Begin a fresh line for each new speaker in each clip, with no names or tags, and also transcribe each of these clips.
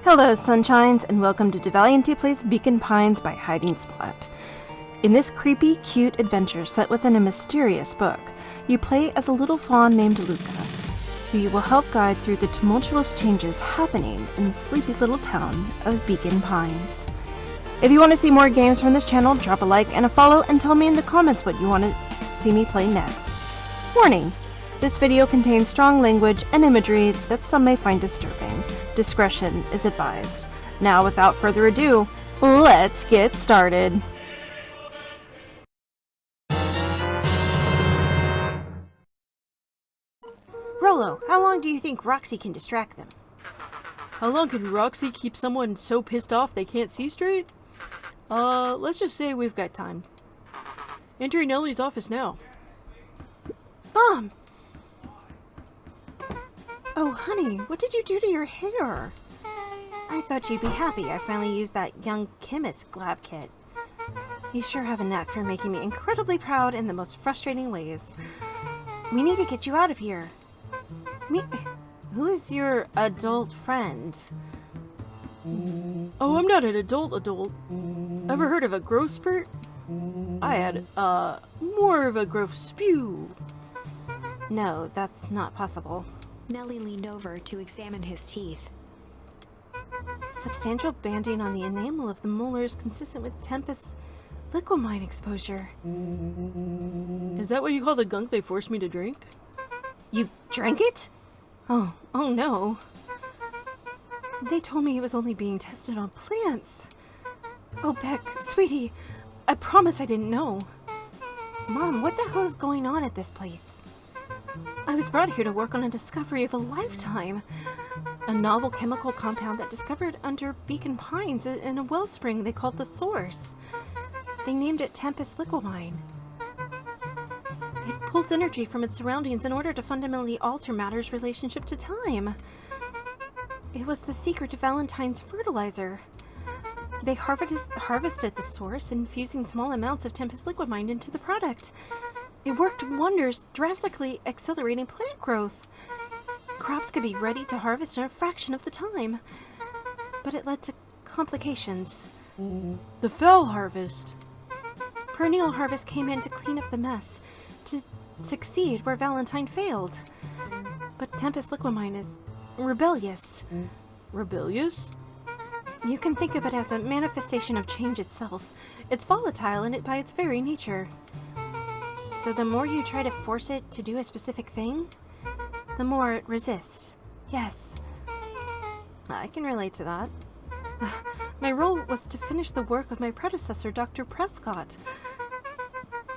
Hello, sunshines, and welcome to deValiante Plays Beacon Pines by Hiding Spot. In this creepy, cute adventure set within a mysterious book, you play as a little fawn named Luca, who you will help guide through the tumultuous changes happening in the sleepy little town of Beacon Pines. If you want to see more games from this channel, drop a like and a follow and tell me in the comments what you want to see me play next. Warning! This video contains strong language and imagery that some may find disturbing. Discretion is advised. Now, without further ado, let's get started.
Rollo, how long do you think Roxy can distract them?
How long can Roxy keep someone so pissed off they can't see straight? Let's just say we've got time. Entering Ellie's office now.
Mom! Oh, honey, what did you do to your hair? I thought you'd be happy I finally used that young chemist lab kit. You sure have a knack for making me incredibly proud in the most frustrating ways. We need to get you out of here. Who is your adult friend?
Oh, I'm not an adult. Ever heard of a growth spurt? I had, more of a growth spew.
No, that's not possible.
Nellie leaned over to examine his teeth.
Substantial banding on the enamel of the molar is consistent with Tempest's liquamine exposure.
Is that what you call the gunk they forced me to drink?
You drank it? Oh no. They told me it was only being tested on plants. Oh, Beck, sweetie, I promise I didn't know. Mom, what the hell is going on at this place? I was brought here to work on a discovery of a lifetime. A novel chemical compound that discovered under Beacon Pines in a wellspring they called the Source. They named it Tempest Liquamine. It pulls energy from its surroundings in order to fundamentally alter matter's relationship to time. It was the secret to Valentine's fertilizer. They harvested the source, infusing small amounts of Tempest Liquamine into the product. It worked wonders, drastically accelerating plant growth. Crops could be ready to harvest in a fraction of the time. But it led to complications.
The fell harvest.
Perennial harvest came in to clean up the mess, to succeed where Valentine failed. But Tempest Liquamine is rebellious.
Rebellious?
You can think of it as a manifestation of change itself. It's volatile in it by its very nature. So the more you try to force it to do a specific thing, the more it resists. Yes. I can relate to that. My role was to finish the work of my predecessor, Dr. Prescott.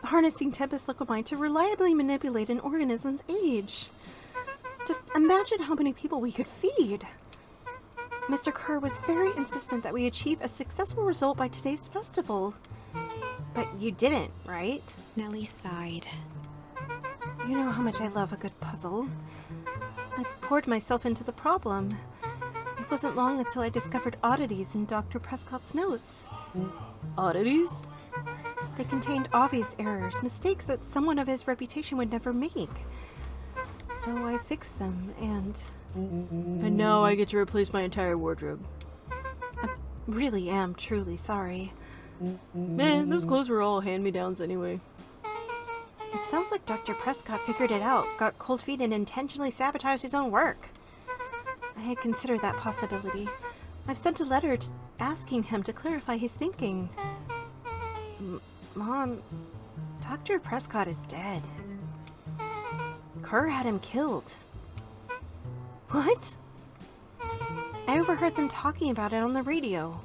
Harnessing Tempest Liquamine to reliably manipulate an organism's age. Just imagine how many people we could feed. Mr. Kerr was very insistent that we achieve a successful result by today's festival. But you didn't, right?
Nellie sighed.
You know how much I love a good puzzle. I poured myself into the problem. It wasn't long until I discovered oddities in Dr. Prescott's notes.
Oddities?
They contained obvious errors, mistakes that someone of his reputation would never make. So I fixed them, and
now I get to replace my entire wardrobe.
I really am truly sorry.
Man, those clothes were all hand-me-downs anyway.
It sounds like Dr. Prescott figured it out, got cold feet, and intentionally sabotaged his own work. I had considered that possibility. I've sent a letter asking him to clarify his thinking. Mom, Dr. Prescott is dead. Kerr had him killed. What? I overheard them talking about it on the radio.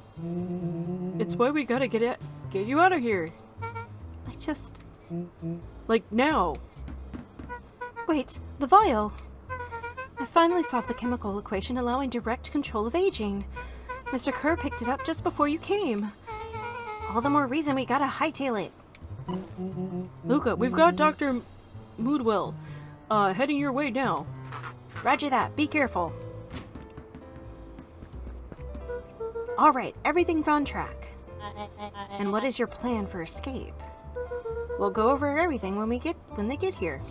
It's why we gotta get you out of here.
I just...
Like, now.
Wait, the vial. I finally solved the chemical equation allowing direct control of aging. Mr. Kerr picked it up just before you came. All the more reason we gotta hightail it.
Luca, we've got Dr. Moodwell, heading your way now.
Roger that, be careful. Alright, everything's on track. And what is your plan for escape? We'll go over everything when they get here.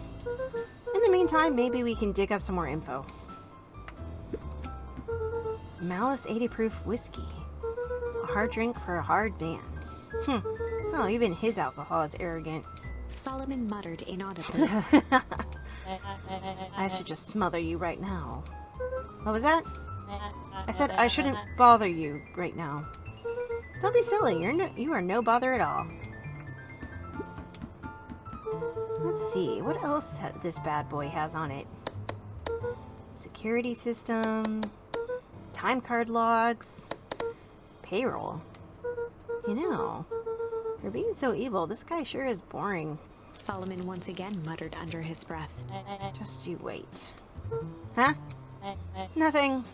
In the meantime, maybe we can dig up some more info. Malice 80 proof whiskey. A hard drink for a hard man. Oh, even his alcohol is arrogant.
Solomon muttered inaudibly.
I should just smother you right now. What was that? I said I shouldn't bother you right now. Don't be silly. You are no bother at all. Let's see. What else this bad boy has on it? Security system. Time card logs. Payroll. You know, for being so evil, this guy sure is boring.
Solomon once again muttered under his breath.
Just you wait. Huh? Nothing.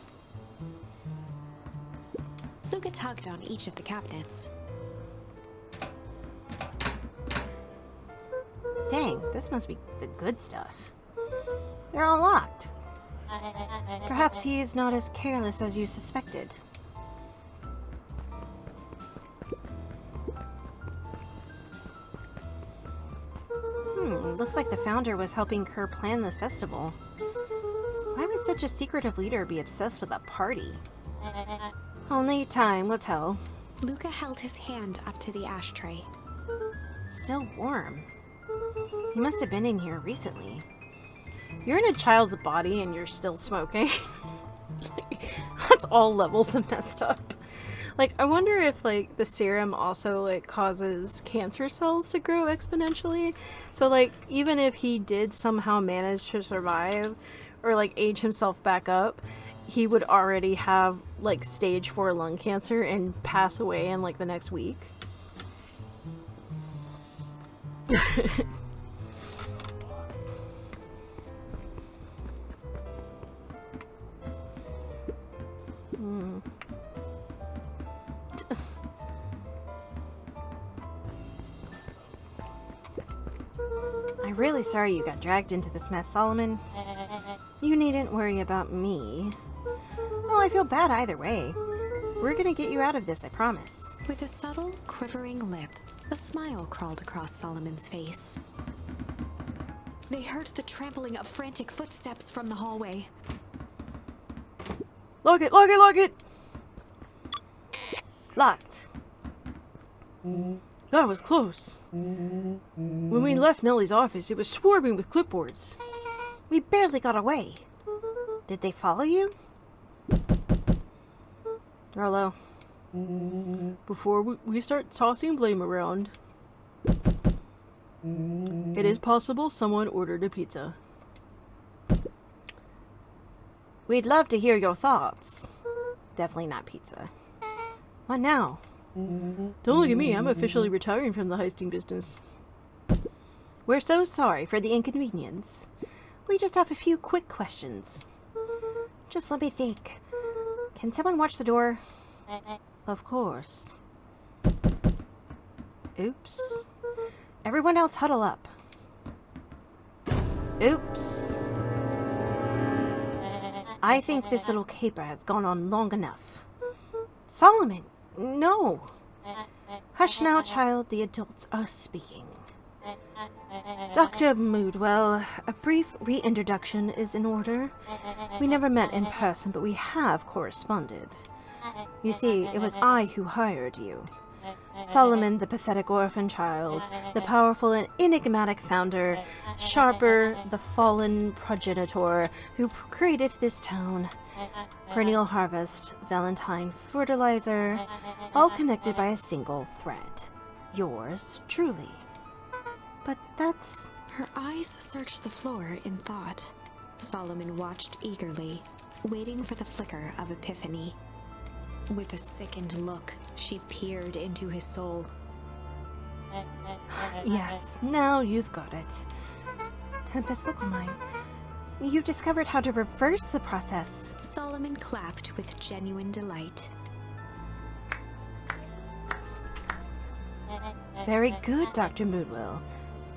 Luca tugged on each of the cabinets.
Dang, this must be the good stuff. They're all locked. Perhaps he is not as careless as you suspected. Looks like the founder was helping Kerr plan the festival. Why would such a secretive leader be obsessed with a party? Only time will tell.
Luca held his hand up to the ashtray.
Still warm. He must have been in here recently. You're in a child's body and you're still smoking. That's all levels of messed up. Like, I wonder if, like, the serum also, like, causes cancer cells to grow exponentially. So, like, even if he did somehow manage to survive or, like, age himself back up, he would already have, like, stage 4 lung cancer and pass away in, like, the next week. I'm really sorry you got dragged into this mess, Solomon. You needn't worry about me. Well, I feel bad either way. We're gonna get you out of this, I promise.
With a subtle, quivering lip, a smile crawled across Solomon's face. They heard the trampling of frantic footsteps from the hallway.
Lock it! Lock it! Lock it!
Locked.
That was close. When we left Nellie's office, it was swarming with clipboards.
We barely got away. Did they follow you?
Rolo, before we start tossing blame around, it is possible someone ordered a pizza.
We'd love to hear your thoughts. Definitely not pizza. What now?
Don't look at me, I'm officially retiring from the heisting business.
We're so sorry for the inconvenience. We just have a few quick questions. Just let me think. Can someone watch the door? Of course. Oops. Everyone else huddle up. Oops. I think this little caper has gone on long enough. Solomon, no. Hush now, child, the adults are speaking. Dr. Moodwell, a brief reintroduction is in order. We never met in person, but we have corresponded. You see, it was I who hired you. Solomon, the pathetic orphan child, the powerful and enigmatic founder, Sharper, the fallen progenitor who created this town, perennial harvest, Valentine fertilizer, all connected by a single thread. Yours truly. But that's...
Her eyes searched the floor in thought. Solomon watched eagerly, waiting for the flicker of epiphany. With a sickened look, she peered into his soul.
Yes, now you've got it. Tempest Liquimine, you've discovered how to reverse the process.
Solomon clapped with genuine delight.
Very good, Dr. Moodwell.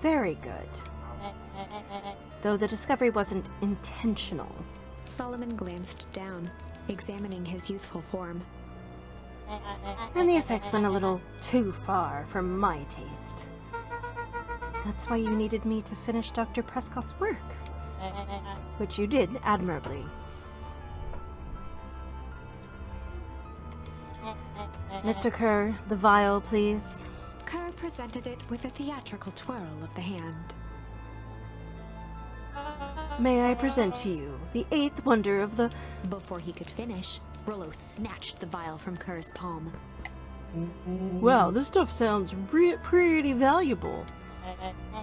Very good. Though the discovery wasn't intentional.
Solomon glanced down, examining his youthful form.
And the effects went a little too far for my taste. That's why you needed me to finish Dr. Prescott's work. Which you did admirably.
Mr. Kerr, the vial, please.
Kerr presented it with a theatrical twirl of the hand.
May I present to you the eighth wonder of the...
Before he could finish, Rollo snatched the vial from Kerr's palm.
Wow, this stuff sounds pretty valuable.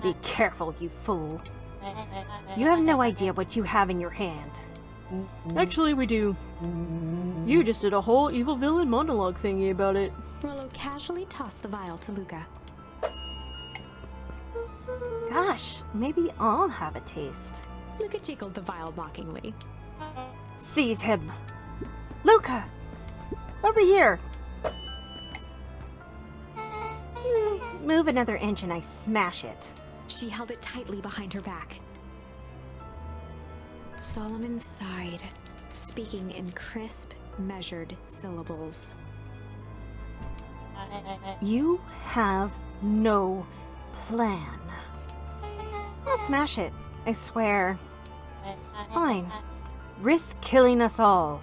Be careful, you fool. You have no idea what you have in your hand.
Actually, we do. You just did a whole evil villain monologue thingy about it.
Rollo casually tossed the vial to Luca.
Gosh, maybe I'll have a taste.
Luca jiggled the vial mockingly.
Seize him. Luca! Over here! Move another inch and I smash it.
She held it tightly behind her back. Solomon sighed, speaking in crisp, measured syllables.
You have no plan. I'll smash it, I swear. Fine. Risk killing us all.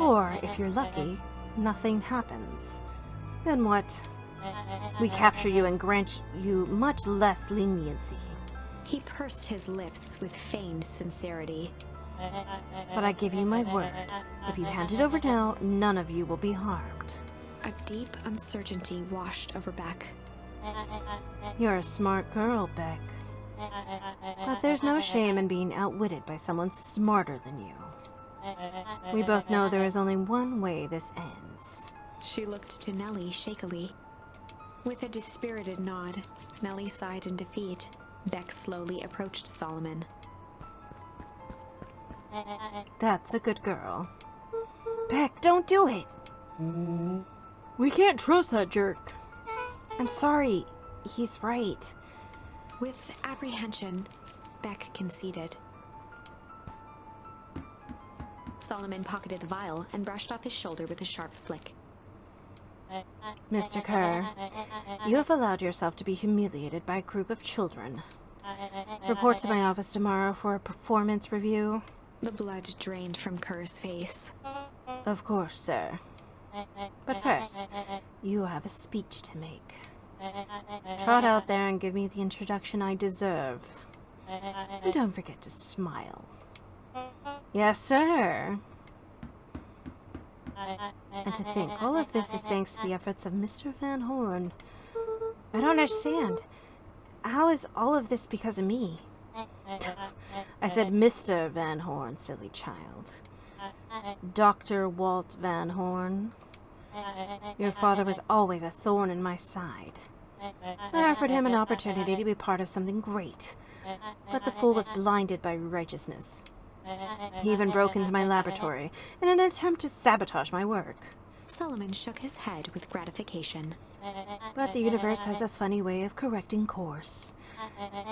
Or, if you're lucky, nothing happens. Then what? We capture you and grant you much less leniency.
He pursed his lips with feigned sincerity.
But I give you my word, if you hand it over now, none of you will be harmed.
A deep uncertainty washed over Beck.
You're a smart girl, Beck. But there's no shame in being outwitted by someone smarter than you. We both know there is only one way this ends.
She looked to Nellie shakily. With a dispirited nod, Nellie sighed in defeat. Beck slowly approached Solomon.
That's a good girl. Beck, don't do it!
We can't trust that jerk.
I'm sorry. He's right.
With apprehension, Beck conceded. Solomon pocketed the vial and brushed off his shoulder with a sharp flick.
Mr. Kerr, you have allowed yourself to be humiliated by a group of children. Report to my office tomorrow for a performance review.
The blood drained from Kerr's face.
Of course, sir. But first, you have a speech to make. Trot out there and give me the introduction I deserve. And don't forget to smile. Yes, sir. And to think, all of this is thanks to the efforts of Mr. Van Horn. I don't understand. How is all of this because of me? I said Mr. Van Horn, silly child. Dr. Walt Van Horn. Your father was always a thorn in my side. I offered him an opportunity to be part of something great, but the fool was blinded by righteousness. He even broke into my laboratory in an attempt to sabotage my work.
Solomon shook his head with gratification.
But the universe has a funny way of correcting course.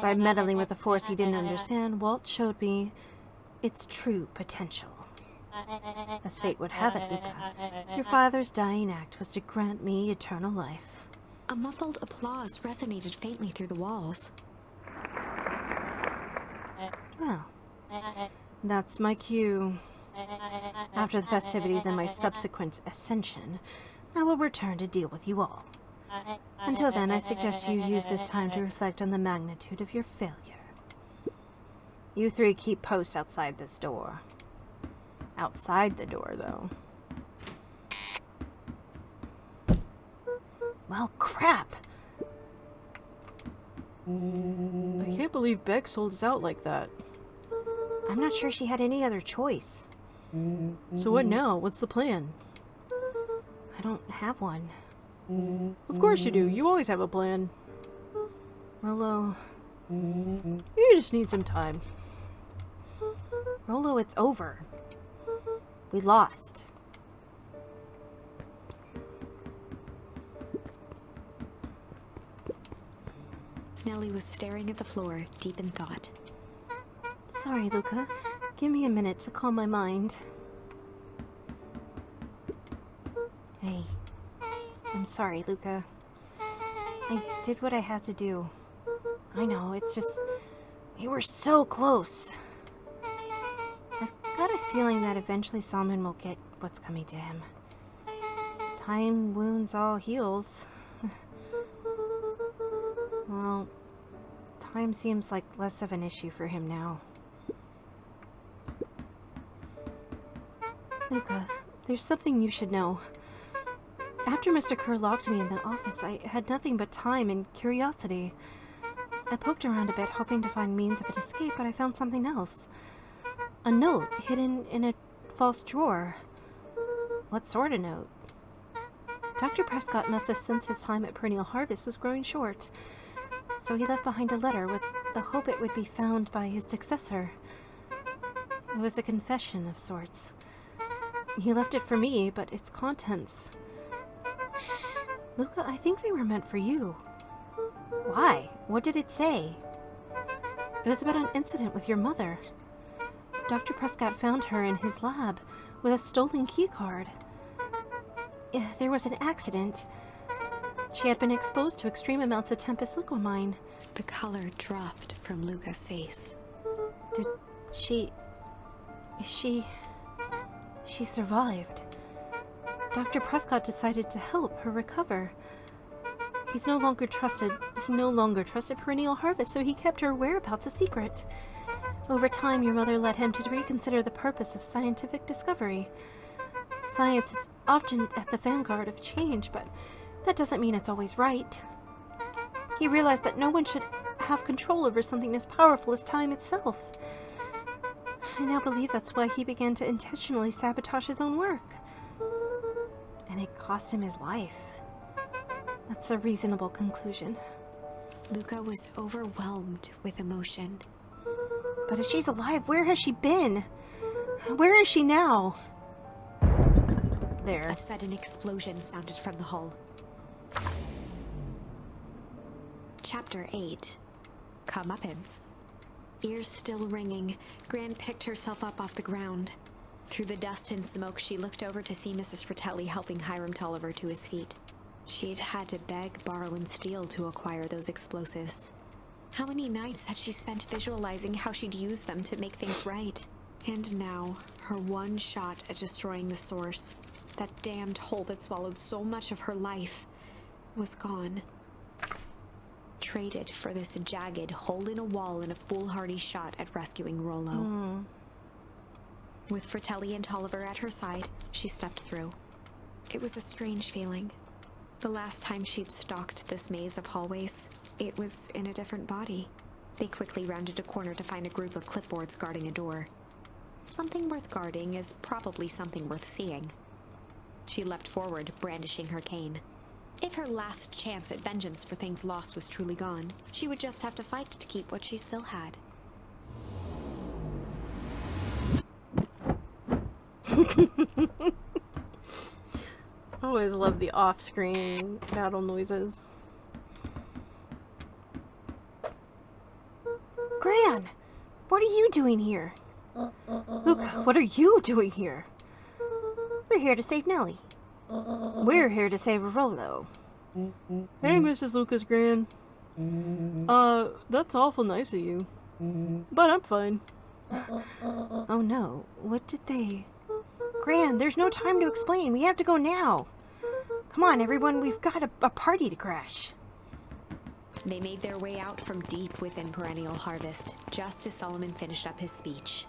By meddling with a force he didn't understand, Walt showed me its true potential. As fate would have it, Luca, your father's dying act was to grant me eternal life.
A muffled applause resonated faintly through the walls.
Well, that's my cue. After the festivities and my subsequent ascension, I will return to deal with you all. Until then, I suggest you use this time to reflect on the magnitude of your failure. You three keep post outside this door. Outside the door, though. Well, crap!
I can't believe Beck sold us out like that.
I'm not sure she had any other choice.
So what now? What's the plan?
I don't have one.
Of course you do. You always have a plan.
Rollo...
You just need some time.
Rollo, it's over. We lost.
Nellie was staring at the floor, deep in thought.
Sorry, Luca. Give me a minute to calm my mind. Hey. I'm sorry, Luca. I did what I had to do. I know, it's just... We were so close. I've got a feeling that eventually Solomon will get what's coming to him.
Time wounds all heals. Well, time seems like less of an issue for him now. Luca, there's something you should know. After Mr. Kerr locked me in the office, I had nothing but time and curiosity. I poked around a bit, hoping to find means of an escape, but I found something else. A note hidden in a false drawer. What sort of note? Dr. Prescott must have sensed his time at Perennial Harvest was growing short, so he left behind a letter with the hope it would be found by his successor. It was a confession of sorts. He left it for me, but its contents... Luca, I think they were meant for you. Why? What did it say? It was about an incident with your mother. Dr. Prescott found her in his lab with a stolen keycard. There was an accident. She had been exposed to extreme amounts of Tempest liquamine.
The color dropped from Luca's face.
Did she... She survived. Dr. Prescott decided to help her recover. He no longer trusted Perennial Harvest, so he kept her whereabouts a secret. Over time, your mother led him to reconsider the purpose of scientific discovery. Science is often at the vanguard of change, but that doesn't mean it's always right. He realized that no one should have control over something as powerful as time itself. I now believe that's why he began to intentionally sabotage his own work. And it cost him his life. That's a reasonable conclusion.
Luca was overwhelmed with emotion.
But if she's alive, where has she been? Where is she now? There.
A sudden explosion sounded from the hull. Chapter 8. Comeuppance. Ears still ringing, Gran picked herself up off the ground. Through the dust and smoke, she looked over to see Mrs. Fratelli helping Hiram Tolliver to his feet. She'd had to beg, borrow, and steal to acquire those explosives. How many nights had she spent visualizing how she'd use them to make things right? And now, her one shot at destroying the source, that damned hole that swallowed so much of her life, was gone. Traded for this jagged hole in a wall and a foolhardy shot at rescuing Rollo. With Fratelli and Tolliver at her side, she stepped through. It was a strange feeling. The last time she'd stalked this maze of hallways, it was in a different body. They quickly rounded a corner to find a group of clipboards guarding a door. Something worth guarding is probably something worth seeing. She leapt forward, brandishing her cane. If her last chance at vengeance for things lost was truly gone, she would just have to fight to keep what she still had.
I always love the off-screen battle noises.
Gran! What are you doing here? Luca, what are you doing here? We're here to save Nellie. We're here to save Rollo.
Hey, Mrs. Lucas Gran. That's awful nice of you. But I'm fine.
Oh no, what did they... Gran, there's no time to explain. We have to go now. Come on, everyone, we've got a party to crash.
They made their way out from deep within Perennial Harvest, just as Solomon finished up his speech.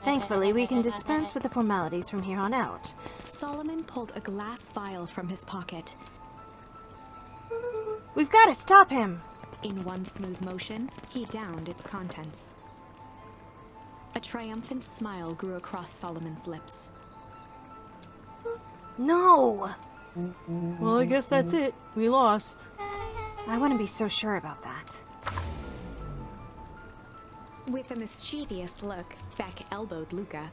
Thankfully, we can dispense with the formalities from here on out.
Solomon pulled a glass vial from his pocket.
We've got to stop him!
In one smooth motion, he downed its contents. A triumphant smile grew across Solomon's lips.
No!
Well, I guess that's it. We lost.
I wouldn't be so sure about that.
With a mischievous look, Beck elbowed Luca.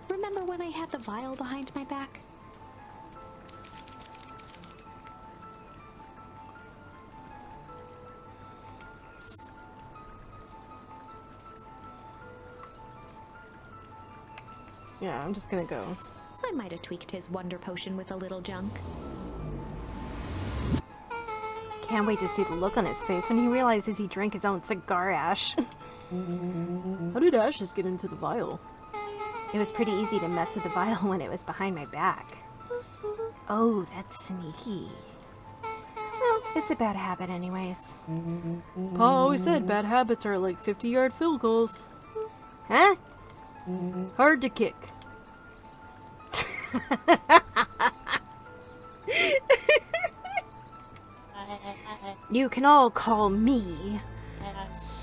Remember when I had the vial behind my back?
Yeah, I'm just gonna go.
I might have tweaked his wonder potion with a little junk.
Can't wait to see the look on his face when he realizes he drank his own cigar ash.
How did ashes get into the vial?
It was pretty easy to mess with the vial when it was behind my back. Oh, that's sneaky. Well, it's a bad habit anyways.
Pa always said bad habits are like 50-yard field goals.
Huh?
Hard to kick.
You can all call me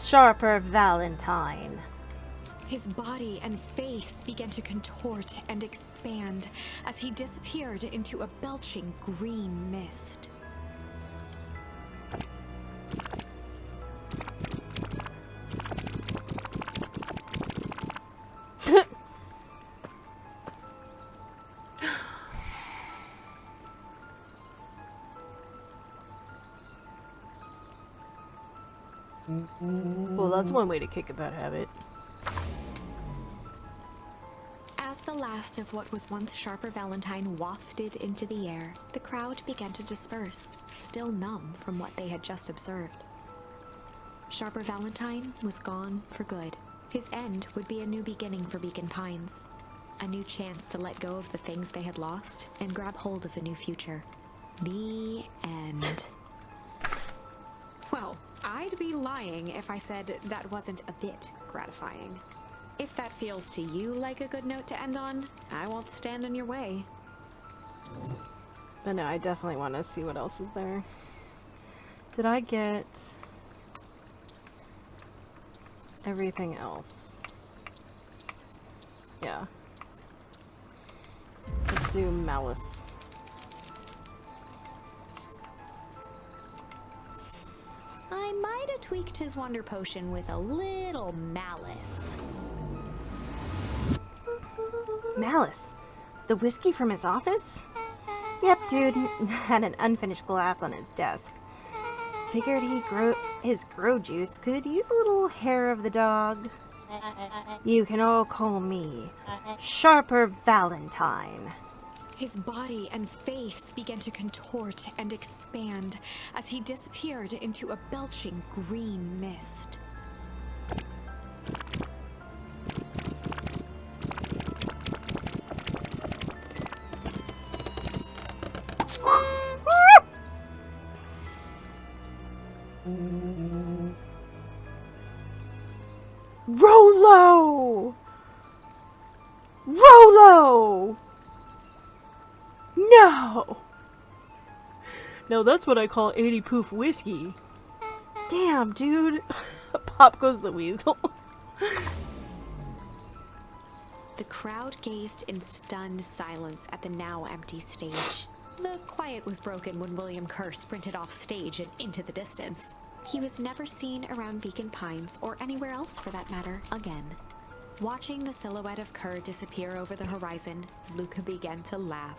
Sharper Valentine.
His body and face began to contort and expand as he disappeared into a belching green mist.
Well, that's one way to kick a bad habit.
As the last of what was once Sharper Valentine wafted into the air, the crowd began to disperse, still numb from what they had just observed. Sharper Valentine was gone for good. His end would be a new beginning for Beacon Pines. A new chance to let go of the things they had lost and grab hold of a new future. The end. Well, I'd be lying if I said that wasn't a bit gratifying. If that feels to you like a good note to end on, I won't stand in your way.
But no, I definitely want to see what else is there. Did I get everything else? Yeah. Let's do Malice.
I might have tweaked his wonder potion with a little malice.
Malice? The whiskey from his office? Yep, dude had an unfinished glass on his desk. Figured his grow juice could use a little hair of the dog. You can all call me Sharper Valentine.
His body and face began to contort and expand as he disappeared into a belching green mist.
Rolo! Rolo! No! No, that's what I call 80 proof whiskey. Damn, dude. Pop goes the weasel.
The crowd gazed in stunned silence at the now empty stage. The quiet was broken when William Kerr sprinted off stage and into the distance. He was never seen around Beacon Pines, or anywhere else for that matter, again. Watching the silhouette of Kerr disappear over the horizon, Luca began to laugh.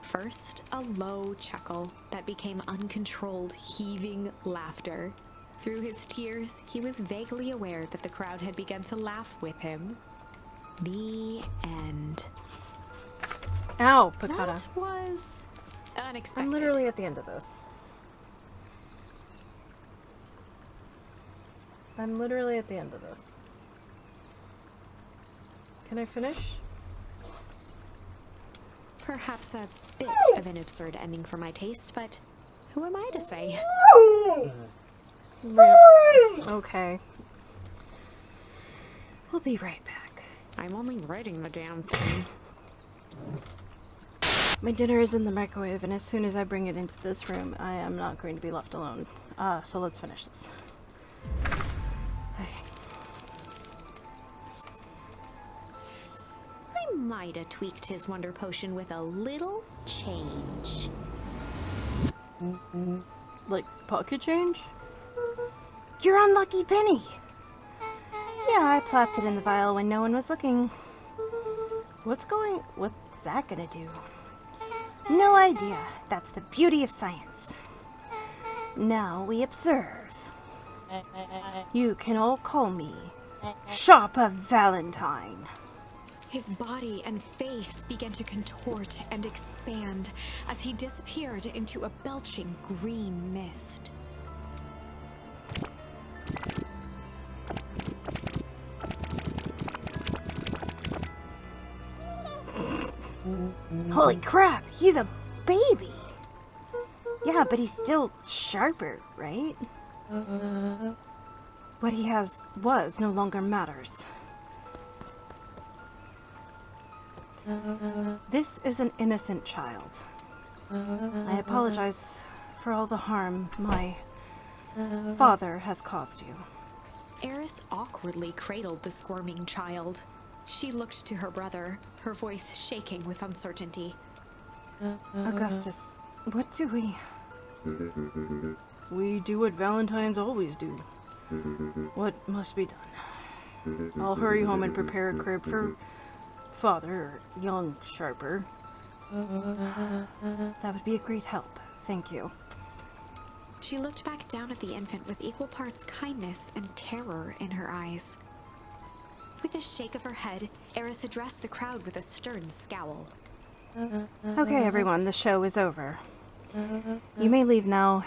First, a low chuckle that became uncontrolled, heaving laughter. Through his tears, he was vaguely aware that the crowd had begun to laugh with him. The end.
Ow, Picata.
That was unexpected.
I'm literally at the end of this. I'm literally at the end of this. Can I finish?
Perhaps a bit of an absurd ending for my taste, but who am I to say?
Okay. We'll be right back.
I'm only writing the damn thing.
My dinner is in the microwave, and as soon as I bring it into this room, I am not going to be left alone. So let's finish this. Okay.
I might have tweaked his wonder potion with a little change.
Like, pocket change?
Your unlucky penny! Yeah, I plopped it in the vial when no one was looking. What's that gonna do? No idea. That's the beauty of science. Now we observe. You can all call me Sharper Valentine.
His body and face began to contort and expand as he disappeared into a belching green mist.
Holy crap, he's a baby. Yeah, but he's still sharper, right? What he was no longer matters. This is an innocent child. I apologize for all the harm my father has caused you.
Eris awkwardly cradled the squirming child. She looked to her brother, her voice shaking with uncertainty.
Augustus, what do we...
We do what Valentines always do. What must be done? I'll hurry home and prepare a crib for father, or young Sharper.
That would be a great help. Thank you.
She looked back down at the infant with equal parts kindness and terror in her eyes. With a shake of her head, Eris addressed the crowd with a stern scowl.
Okay, everyone, the show is over. You may leave now.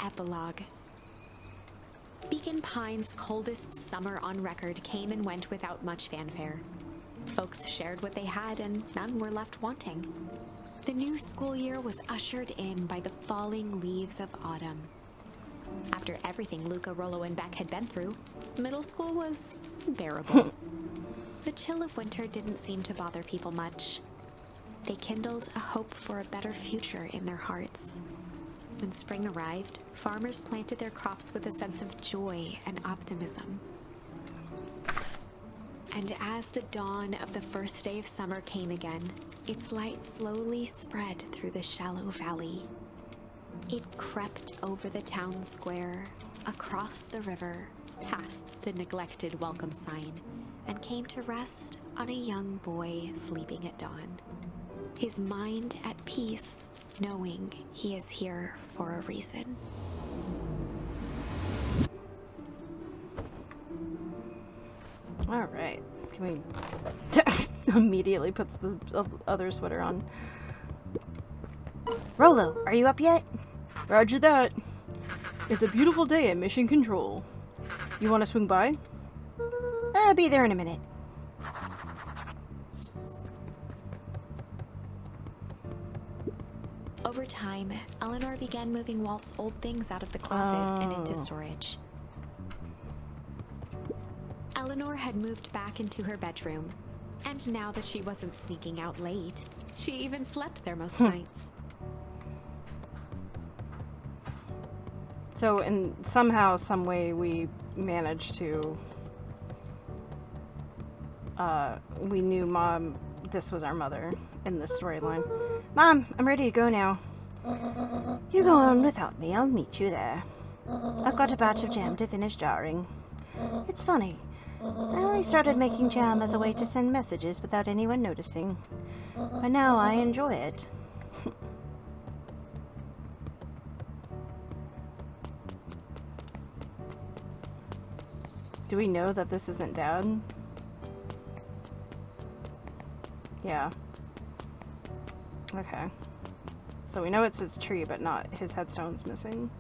Epilogue. Beacon Pines' coldest summer on record came and went without much fanfare. Folks shared what they had and none were left wanting. The new school year was ushered in by the falling leaves of autumn. After everything Luca, Rollo, and Beck had been through, middle school was bearable. The chill of winter didn't seem to bother people much. They kindled a hope for a better future in their hearts. When spring arrived, farmers planted their crops with a sense of joy and optimism. And as the dawn of the first day of summer came again, its light slowly spread through the shallow valley. It crept over the town square, across the river, past the neglected welcome sign, and came to rest on a young boy sleeping at dawn. His mind at peace, knowing he is here for a reason.
All right. Can we... Immediately puts the other sweater on. Rollo, are you up yet?
Roger that. It's a beautiful day at Mission Control. You want to swing by?
I'll be there in a minute.
Over time, Eleanor began moving Walt's old things out of the closet and into storage. Eleanor had moved back into her bedroom, and now that she wasn't sneaking out late, she even slept there most nights.
So, in somehow, some way, we managed to... we knew Mom... This was our mother in this storyline. Mom, I'm ready to go now. You go on without me. I'll meet you there. I've got a batch of jam to finish jarring. It's funny. I only started making jam as a way to send messages without anyone noticing. But now I enjoy it. Do we know that this isn't Dad? Yeah. Okay. So we know it's his tree, but not his headstone's missing.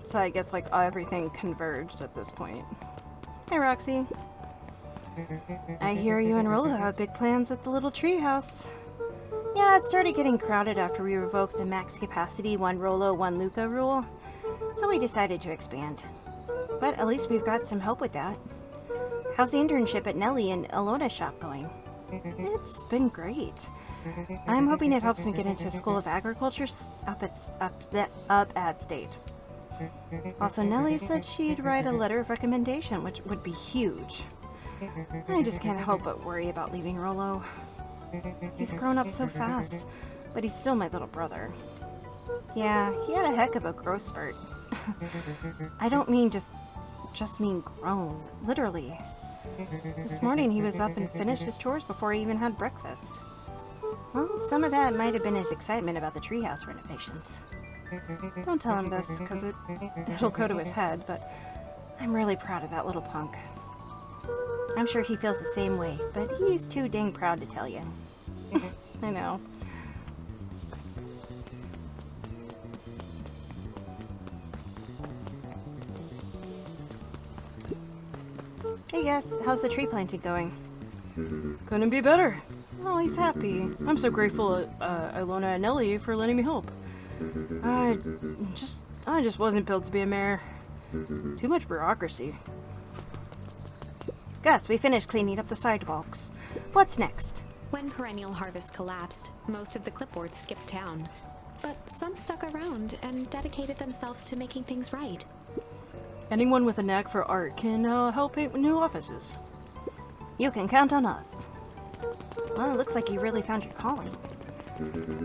So I guess, like, everything converged at this point. Hey, Roxy. I hear you and Rollo have big plans at the little tree house. Yeah, it started getting crowded after we revoked the max capacity 1 Rollo, 1 Luca rule. So we decided to expand. But at least we've got some help with that. How's the internship at Nellie and Alona's shop going? It's been great. I'm hoping it helps me get into School of Agriculture up at State. Also, Nellie said she'd write a letter of recommendation, which would be huge. I just can't help but worry about leaving Rollo. He's grown up so fast, but he's still my little brother. Yeah, he had a heck of a growth spurt. I don't mean just mean grown, literally. This morning he was up and finished his chores before he even had breakfast. Well, some of that might have been his excitement about the treehouse renovations. Don't tell him this, because it'll go to his head, but I'm really proud of that little punk. I'm sure he feels the same way, but he's too dang proud to tell you. I know. Hey Gus, how's the tree planting going?
Couldn't be better. Oh, he's happy. I'm so grateful, Ilona and Ellie for letting me help. I just wasn't built to be a mayor. Too much bureaucracy.
Gus, we finished cleaning up the sidewalks. What's next?
When Perennial Harvest collapsed, most of the clipboards skipped town. But some stuck around and dedicated themselves to making things right.
Anyone with a knack for art can help paint new offices.
You can count on us. Well, it looks like you really found your calling.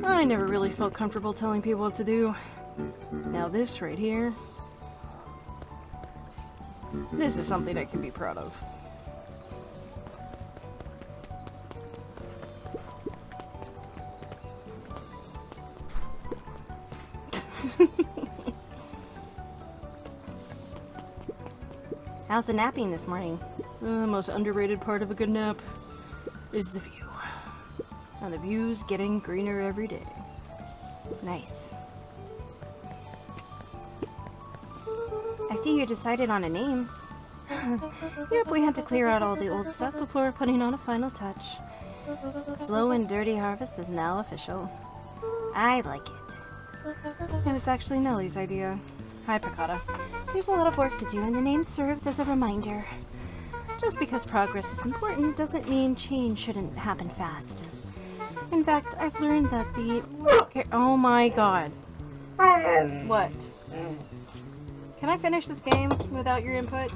I never really felt comfortable telling people what to do. Now this right here, this is something I can be proud of.
How's the napping this morning?
The most underrated part of a good nap is the view. And the view's getting greener every day.
Nice. I see you decided on a name. Yep, we had to clear out all the old stuff before putting on a final touch. Slow and Dirty Harvest is now official. I like it.
It was actually Nellie's idea.
Hi, Piccata.
There's a lot of work to do, and the name serves as a reminder. Just because progress is important doesn't mean change shouldn't happen fast. In fact, I've learned that the...
Oh my god. What?
Can I finish this game without your input?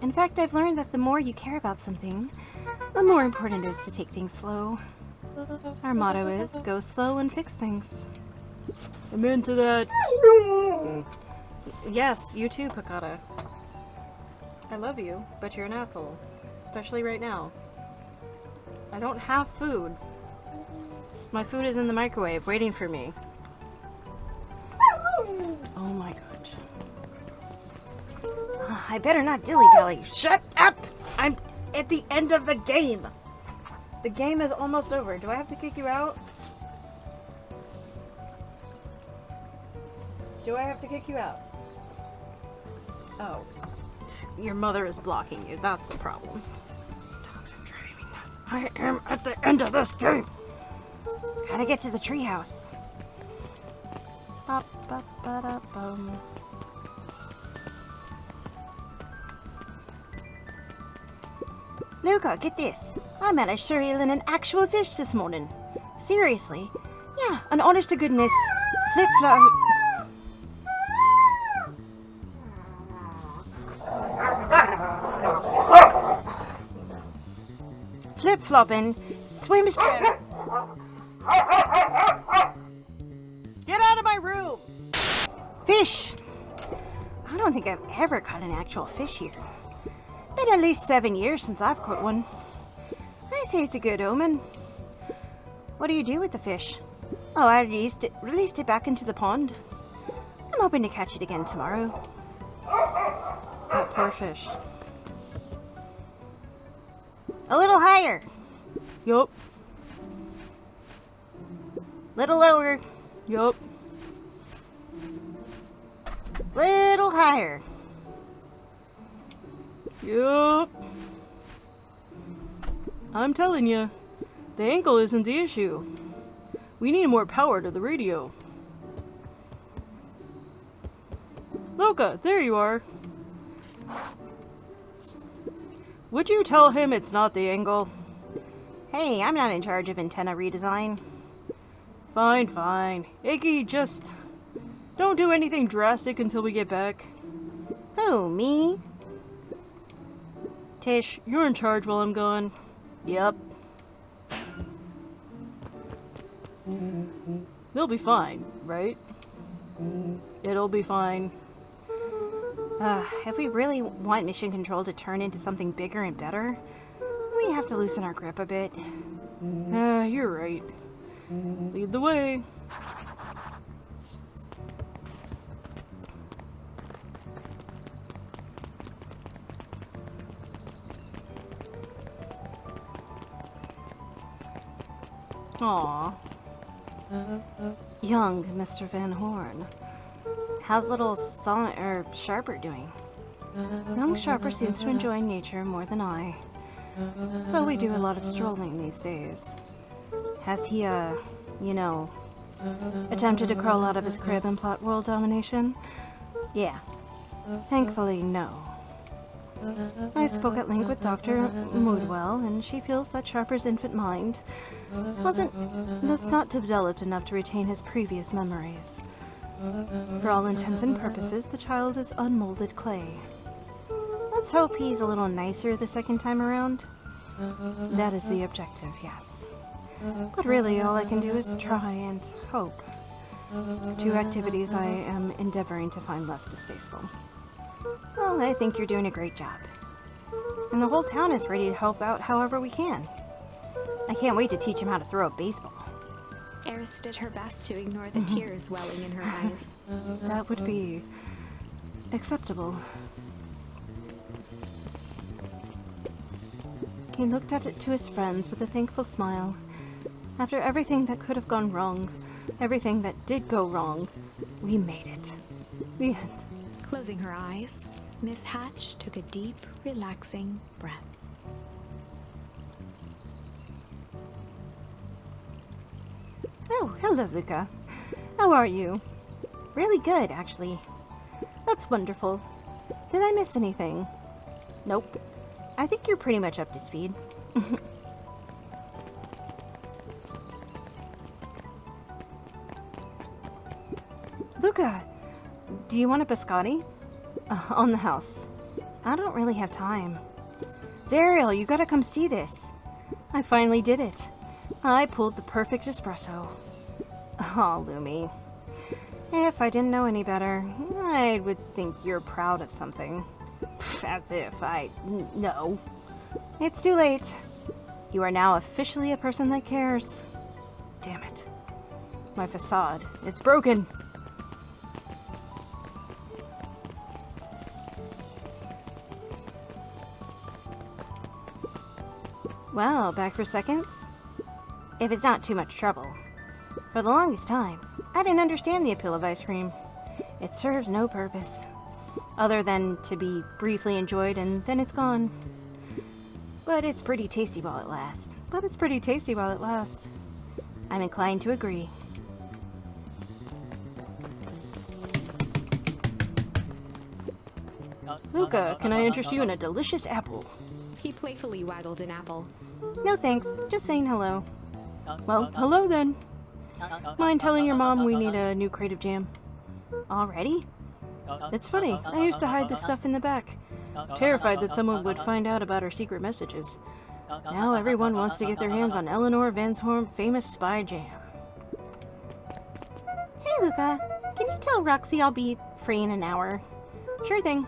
In fact, I've learned that the more you care about something, the more important it is to take things slow. Our motto is, go slow and fix things.
I'm into that.
Yes, you too, Piccata. I love you, but you're an asshole. Especially right now. I don't have food. My food is in the microwave, waiting for me.
Oh my god.
I better not dilly-dally.
Shut up! I'm at the end of the game! The game is almost over. Do I have to kick you out? Do I have to kick you out? Oh. Your mother is blocking you. That's the problem. These dogs are driving me nuts. I am at the end of this game!
Gotta get to the treehouse.
Ba-ba-ba-da-bum.
Luca, get this. I managed to reel in an actual fish this morning. Seriously. Yeah, an honest to goodness flip-flop. Flip-flopping swim strip.
Get out of my room!
Fish. I don't think I've ever caught an actual fish here. Been at least 7 years since I've caught one. I say it's a good omen. What do you do with the fish? Oh, I released it back into the pond. I'm hoping to catch it again tomorrow.
That poor fish.
A little higher.
Yup.
Little lower.
Yup.
Little higher.
Yup. I'm telling you, the ankle isn't the issue. We need more power to the radio. Luca, there you are. Would you tell him it's not the angle?
Hey, I'm not in charge of antenna redesign.
Fine, fine. Iggy, just don't do anything drastic until we get back.
Who, me?
Tish, you're in charge while I'm gone. Yep. They'll be fine, right? It'll be fine.
If we really want mission control to turn into something bigger and better, we have to loosen our grip a bit.
You're right. Lead the way. Aw.
Young Mr. Van Horn. How's little Sharper doing? Young Sharper seems to enjoy nature more than I. So we do a lot of strolling these days. Has he, attempted to crawl out of his crib and plot world domination? Yeah. Thankfully, no. I spoke at length with Dr. Moodwell, and she feels that Sharper's infant mind was not developed enough to retain his previous memories. For all intents and purposes, the child is unmolded clay. Let's hope he's a little nicer the second time around. That is the objective, yes. But really, all I can do is try and hope. Two activities I am endeavoring to find less distasteful. Well, I think you're doing a great job. And the whole town is ready to help out however we can. I can't wait to teach him how to throw a baseball.
Eris did her best to ignore the tears welling in her eyes.
That would be acceptable. He looked at it to his friends with a thankful smile. After everything that could have gone wrong, everything that did go wrong, we made it. The end.
Closing her eyes, Miss Hatch took a deep, relaxing breath.
Oh, hello, Luca. How are you? Really good, actually. That's wonderful. Did I miss anything? Nope. I think you're pretty much up to speed. Luca, do you want a biscotti? On the house. I don't really have time. Zariel, you gotta come see this. I finally did it. I pulled the perfect espresso. Aw, Lumi. If I didn't know any better, I would think you're proud of something. As if I know. It's too late. You are now officially a person that cares. Damn it. My facade. It's broken. Well, back for seconds? If it's not too much trouble. For the longest time, I didn't understand the appeal of ice cream. It serves no purpose, other than to be briefly enjoyed and then it's gone. But it's pretty tasty while it lasts. I'm inclined to agree. Luca, can I interest you in a delicious apple?
He playfully waggled an apple.
No thanks, just saying hello. Well, hello then. Mind telling your mom we need a new crate of jam? Already? It's funny, I used to hide this stuff in the back, terrified that someone would find out about our secret messages. Now everyone wants to get their hands on Eleanor Vansholm's famous spy jam. Hey Luca, can you tell Roxy I'll be free in an hour? Sure thing.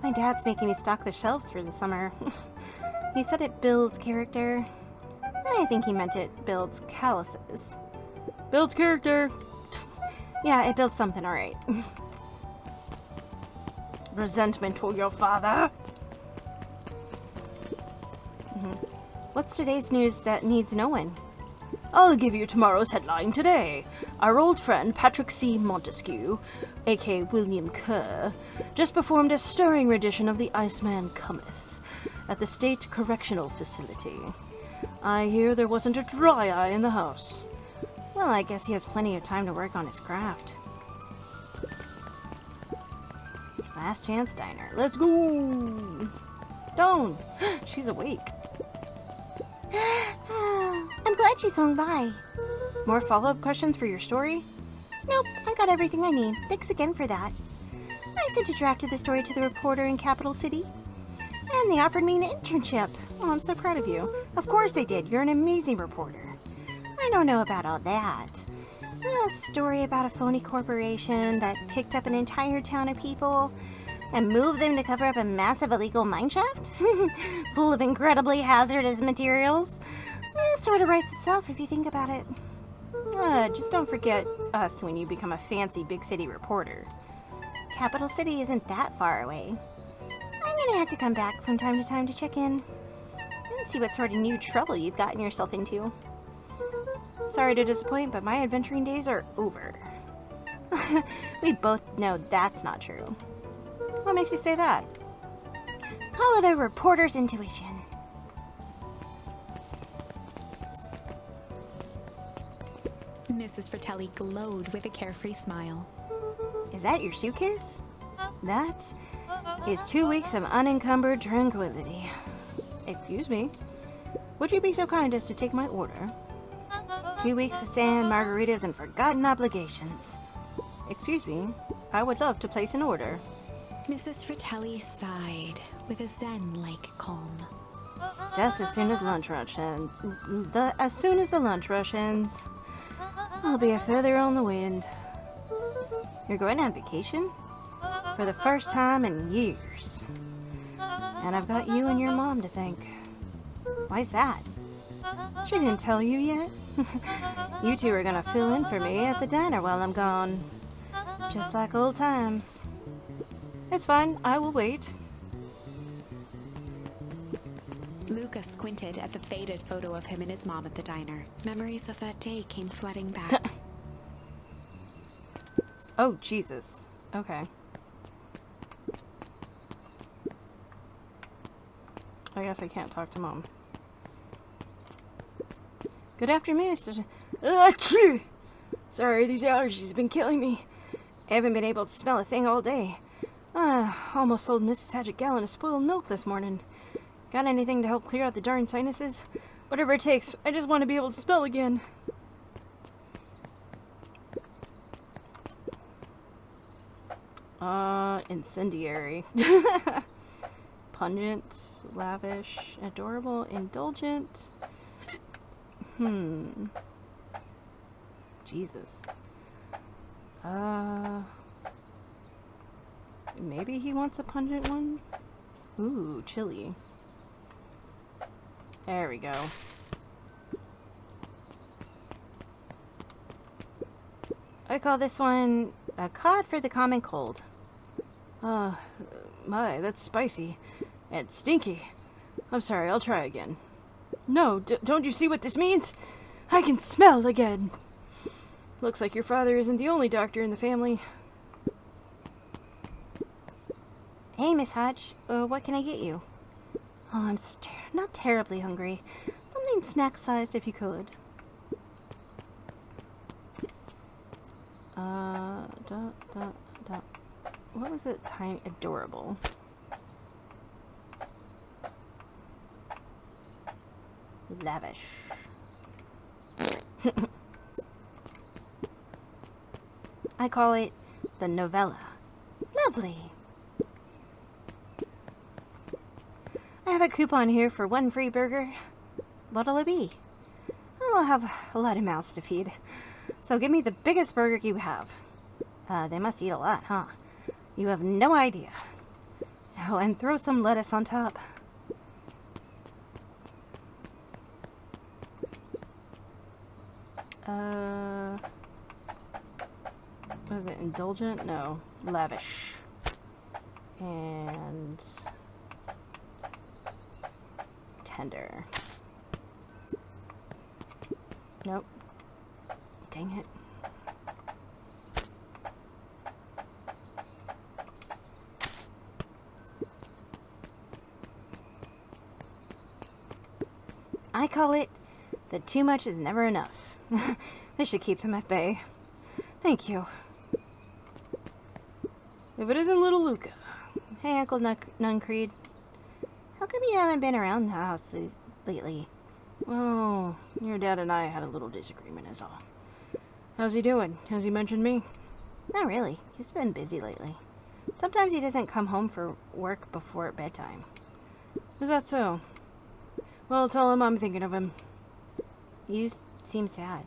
My dad's making me stock the shelves for the summer. He said it builds character. I think he meant it builds calluses. Builds character! Yeah, it builds something, alright. Resentment toward your father? What's today's news that needs knowing? I'll give you tomorrow's headline today. Our old friend Patrick C. Montesquieu, aka William Kerr, just performed a stirring rendition of The Iceman Cometh at the State Correctional Facility. I hear there wasn't a dry eye in the house. Well, I guess he has plenty of time to work on his craft. Last Chance Diner. Let's go! Dawn! She's awake. I'm glad she swung by. More follow-up questions for your story? Nope, I got everything I need. Thanks again for that. I sent a draft of the story to the reporter in Capital City. And they offered me an internship. Oh, I'm so proud of you. Of course they did. You're an amazing reporter. I don't know about all that. A story about a phony corporation that picked up an entire town of people and moved them to cover up a massive illegal mineshaft? Full of incredibly hazardous materials? It sort of writes itself if you think about it. Just don't forget us when you become a fancy big city reporter. Capital City isn't that far away. I'm gonna have to come back from time to time to check in and see what sort of new trouble you've gotten yourself into. Sorry to disappoint, but my adventuring days are over. We both know that's not true. What makes you say that? Call it a reporter's intuition.
Mrs. Fratelli glowed with a carefree smile.
Is that your suitcase? That is 2 weeks of unencumbered tranquility. Excuse me. Would you be so kind as to take my order? 2 weeks of sand, margaritas, and forgotten obligations. Excuse me. I would love to place an order.
Mrs. Fratelli sighed with a zen-like calm.
Just as soon as lunch rush ends. As soon as the lunch rush ends, I'll be a feather on the wind. You're going on vacation? For the first time in years. And I've got you and your mom to thank. Why's that? She didn't tell you yet? You two are gonna fill in for me at the diner while I'm gone. Just like old times. It's fine, I will wait.
Luca squinted at the faded photo of him and his mom at the diner. Memories of that day came flooding back.
Oh, Jesus. Okay. I guess I can't talk to Mom. Good afternoon, Mr. Achoo! Sorry, these allergies have been killing me. I haven't been able to smell a thing all day. Almost sold Mrs. Hatch a gallon of spoiled milk this morning. Got anything to help clear out the darn sinuses? Whatever it takes, I just want to be able to smell again. Incendiary. Pungent, lavish, adorable, indulgent. Jesus. Maybe he wants a pungent one? Ooh, chili. There we go. I call this one a cod for the common cold. My, that's spicy. And stinky. I'm sorry, I'll try again. No, don't you see what this means? I can smell again. Looks like your father isn't the only doctor in the family.
Hey, Miss Hodge, what can I get you? Oh, I'm not terribly hungry. Something snack-sized if you could.
What was it? Tiny, adorable.
Lavish. I call it the novella. Lovely. I have a coupon here for 1 free burger. What'll it be? I'll have a lot of mouths to feed. So give me the biggest burger you have. They must eat a lot, huh? You have no idea. Oh, and throw some lettuce on top.
Was it indulgent? No. Lavish. And tender. Nope. Dang it.
I call it the too much is never enough. This should keep them at bay. Thank you.
If it isn't little Luca.
Hey, Uncle Nuncreed. How come you haven't been around the house lately?
Well, your dad and I had a little disagreement is all. How's he doing? Has he mentioned me?
Not really. He's been busy lately. Sometimes he doesn't come home for work before bedtime.
Is that so? Well, tell him I'm thinking of him.
You seem sad.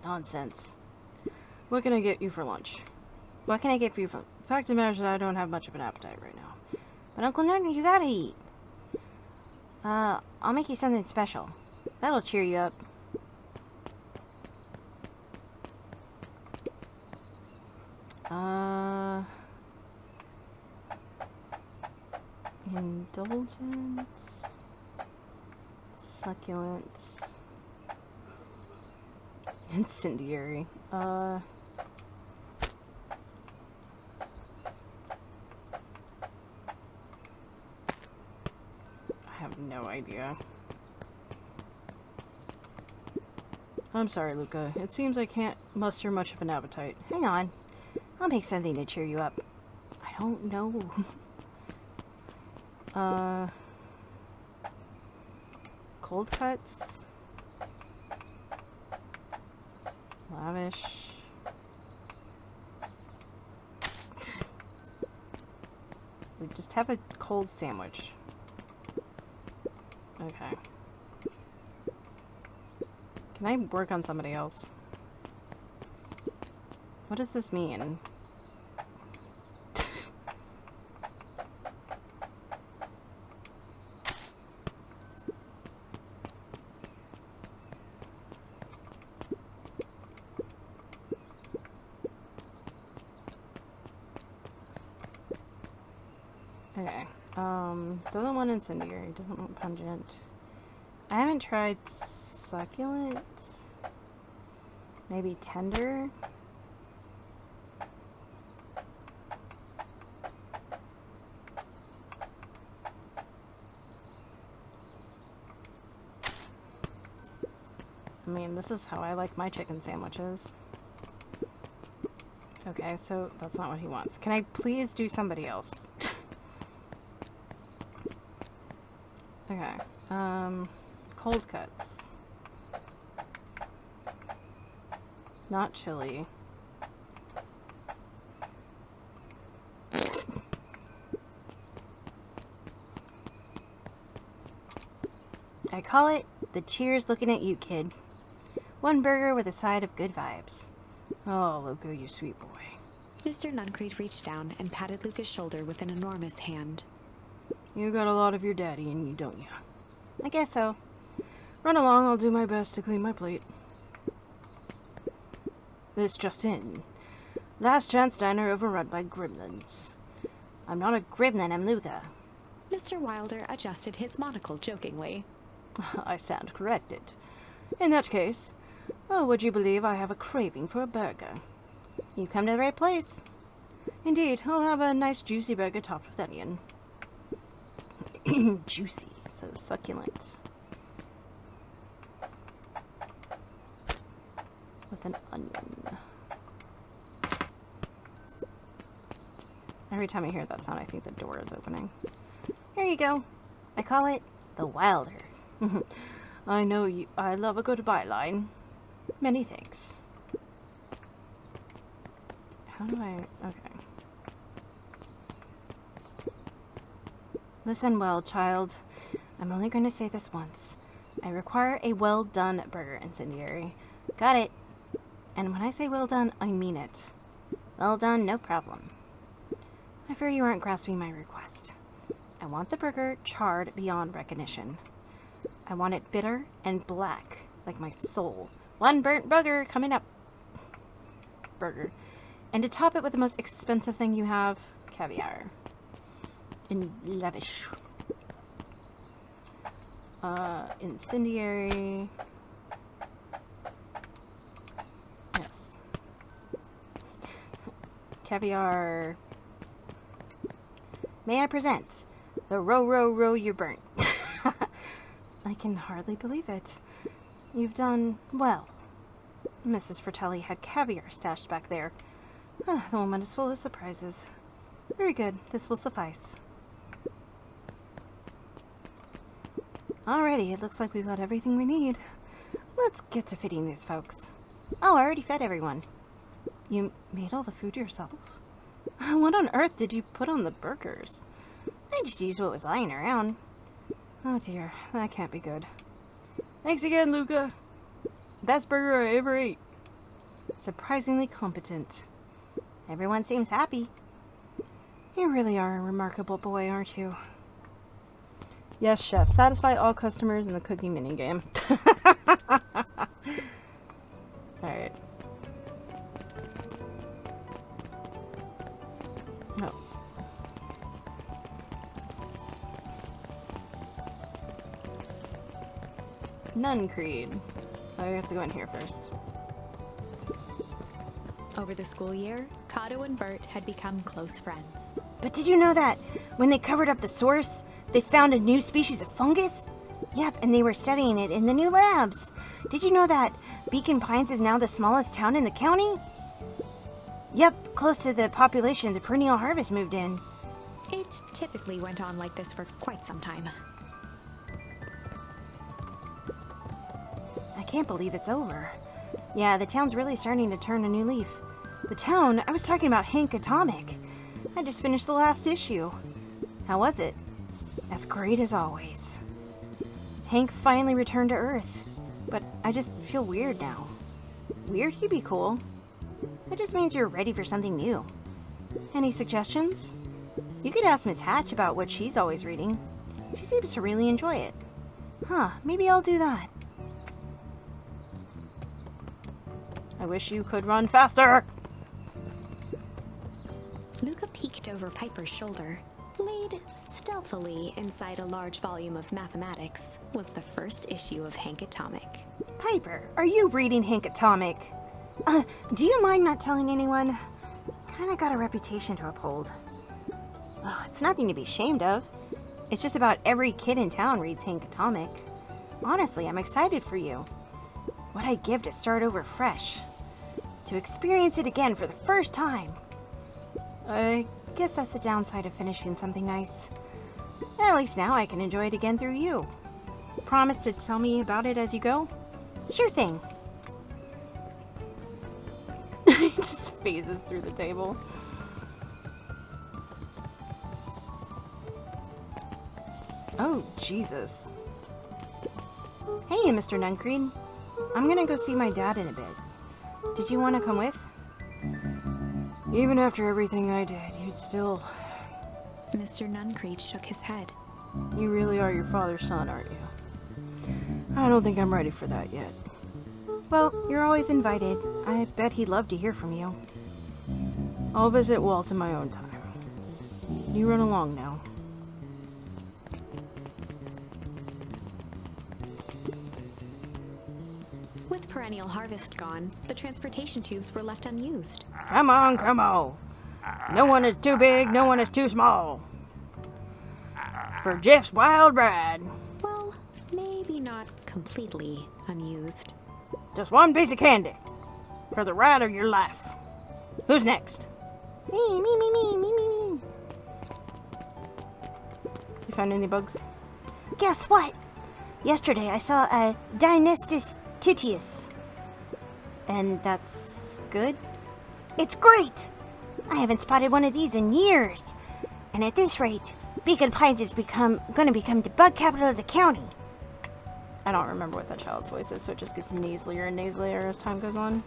Nonsense. What can I get you for lunch?
What can I get for you for...
Fact of the matter is that I don't have much of an appetite right now.
But Uncle Nunn, you gotta eat. I'll make you something special. That'll cheer you up.
Indulgent, succulent, incendiary. I have no idea.
I'm sorry, Luca. It seems I can't muster much of an appetite.
Hang on. I'll make something to cheer you up.
I don't know. Cold cuts. Lavish. We just have a cold sandwich. Okay. Can I work on somebody else? What does this mean? Okay. Doesn't want incendiary, doesn't want pungent. I haven't tried succulent. Maybe tender. I mean, this is how I like my chicken sandwiches. Okay, so that's not what he wants. Can I please do somebody else? Okay. Cold cuts. Not chili.
I call it the cheers looking at you, kid. One burger with a side of good vibes.
Oh, Luca, you sweet boy.
Mr. Nuncreed reached down and patted Luca's shoulder with an enormous hand.
You got a lot of your daddy in you, don't you?
I guess so.
Run along, I'll do my best to clean my plate. This just in. Last chance diner overrun by gremlins.
I'm not a gremlin, I'm Luca.
Mr. Wilder adjusted his monocle jokingly.
I stand corrected. In that case, oh, would you believe I have a craving for a burger?
You come to the right place.
Indeed, I'll have a nice juicy burger topped with onion.
Juicy, so succulent.
With an onion. Every time I hear that sound, I think the door is opening.
Here you go. I call it the Wilder.
I know you. I love a good byline. Many thanks. How do I... Okay.
Listen well, child. I'm only going to say this once. I require a well-done burger, incendiary. Got it. And when I say well done, I mean it. Well done, no problem. I fear you aren't grasping my request. I want the burger charred beyond recognition. I want it bitter and black, like my soul. One burnt burger coming up. Burger. And to top it with the most expensive thing you have, caviar. And lavish. Incendiary. Yes. Caviar. May I present the row you're burnt. I can hardly believe it. You've done well. Mrs. Fratelli had caviar stashed back there. The woman is full of surprises. Very good. This will suffice. Alrighty, it looks like we've got everything we need. Let's get to feeding these folks. Oh, I already fed everyone. You made all the food yourself? What on earth did you put on the burgers? I just used what was lying around. Oh dear, that can't be good.
Thanks again, Luca. Best burger I ever ate.
Surprisingly competent. Everyone seems happy. You really are a remarkable boy, aren't you?
Yes, chef. Satisfy all customers in the cooking minigame. Alright. No. Nuncreed. I have to go in here first.
Over the school year, Kato and Bert had become close friends.
But did you know that when they covered up the source, they found a new species of fungus?
Yep, and they were studying it in the new labs. Did you know that Beacon Pines is now the smallest town in the county? Yep, close to the population the perennial harvest moved in.
It typically went on like this for quite some time.
I can't believe it's over. Yeah, the town's really starting to turn a new leaf. The town? I was talking about Hank Atomic. I just finished the last issue. How was it? As great as always. Hank finally returned to Earth, but I just feel weird now. Weird could be cool. It just means you're ready for something new. Any suggestions? You could ask Miss Hatch about what she's always reading. She seems to really enjoy it. Huh, maybe I'll do that.
I wish you could run faster!
Luca peeked over Piper's shoulder. Laid stealthily inside a large volume of mathematics was the first issue of Hank Atomic.
Piper, are you reading Hank Atomic? Do you mind not telling anyone? Kinda got a reputation to uphold. Oh, it's nothing to be ashamed of. It's just about every kid in town reads Hank Atomic. Honestly, I'm excited for you. What I'd give to start over fresh. To experience it again for the first time. I guess that's the downside of finishing something nice. At least now I can enjoy it again through you. Promise to tell me about it as you go? Sure thing.
He just phases through the table. Oh, Jesus.
Hey, Mr. Nuncreed. I'm gonna go see my dad in a bit. Did you want to come with?
Even after everything I did, you'd still...
Mr. Nuncreed shook his head.
You really are your father's son, aren't you? I don't think I'm ready for that yet.
Well, you're always invited. I bet he'd love to hear from you.
I'll visit Walt in my own time. You run along now.
With perennial harvest gone, the transportation tubes were left unused.
Come on, come on. No one is too big, no one is too small. For Jeff's wild ride.
Well, maybe not completely unused.
Just one piece of candy. For the ride of your life. Who's next?
Me.
You find any bugs?
Guess what? Yesterday I saw a Dynastis Titius.
And that's good?
It's great! I haven't spotted one of these in years. And at this rate, Beacon Pines is gonna become the bug capital of the county.
I don't remember what that child's voice is, so it just gets nasalier and nasalier as time goes on.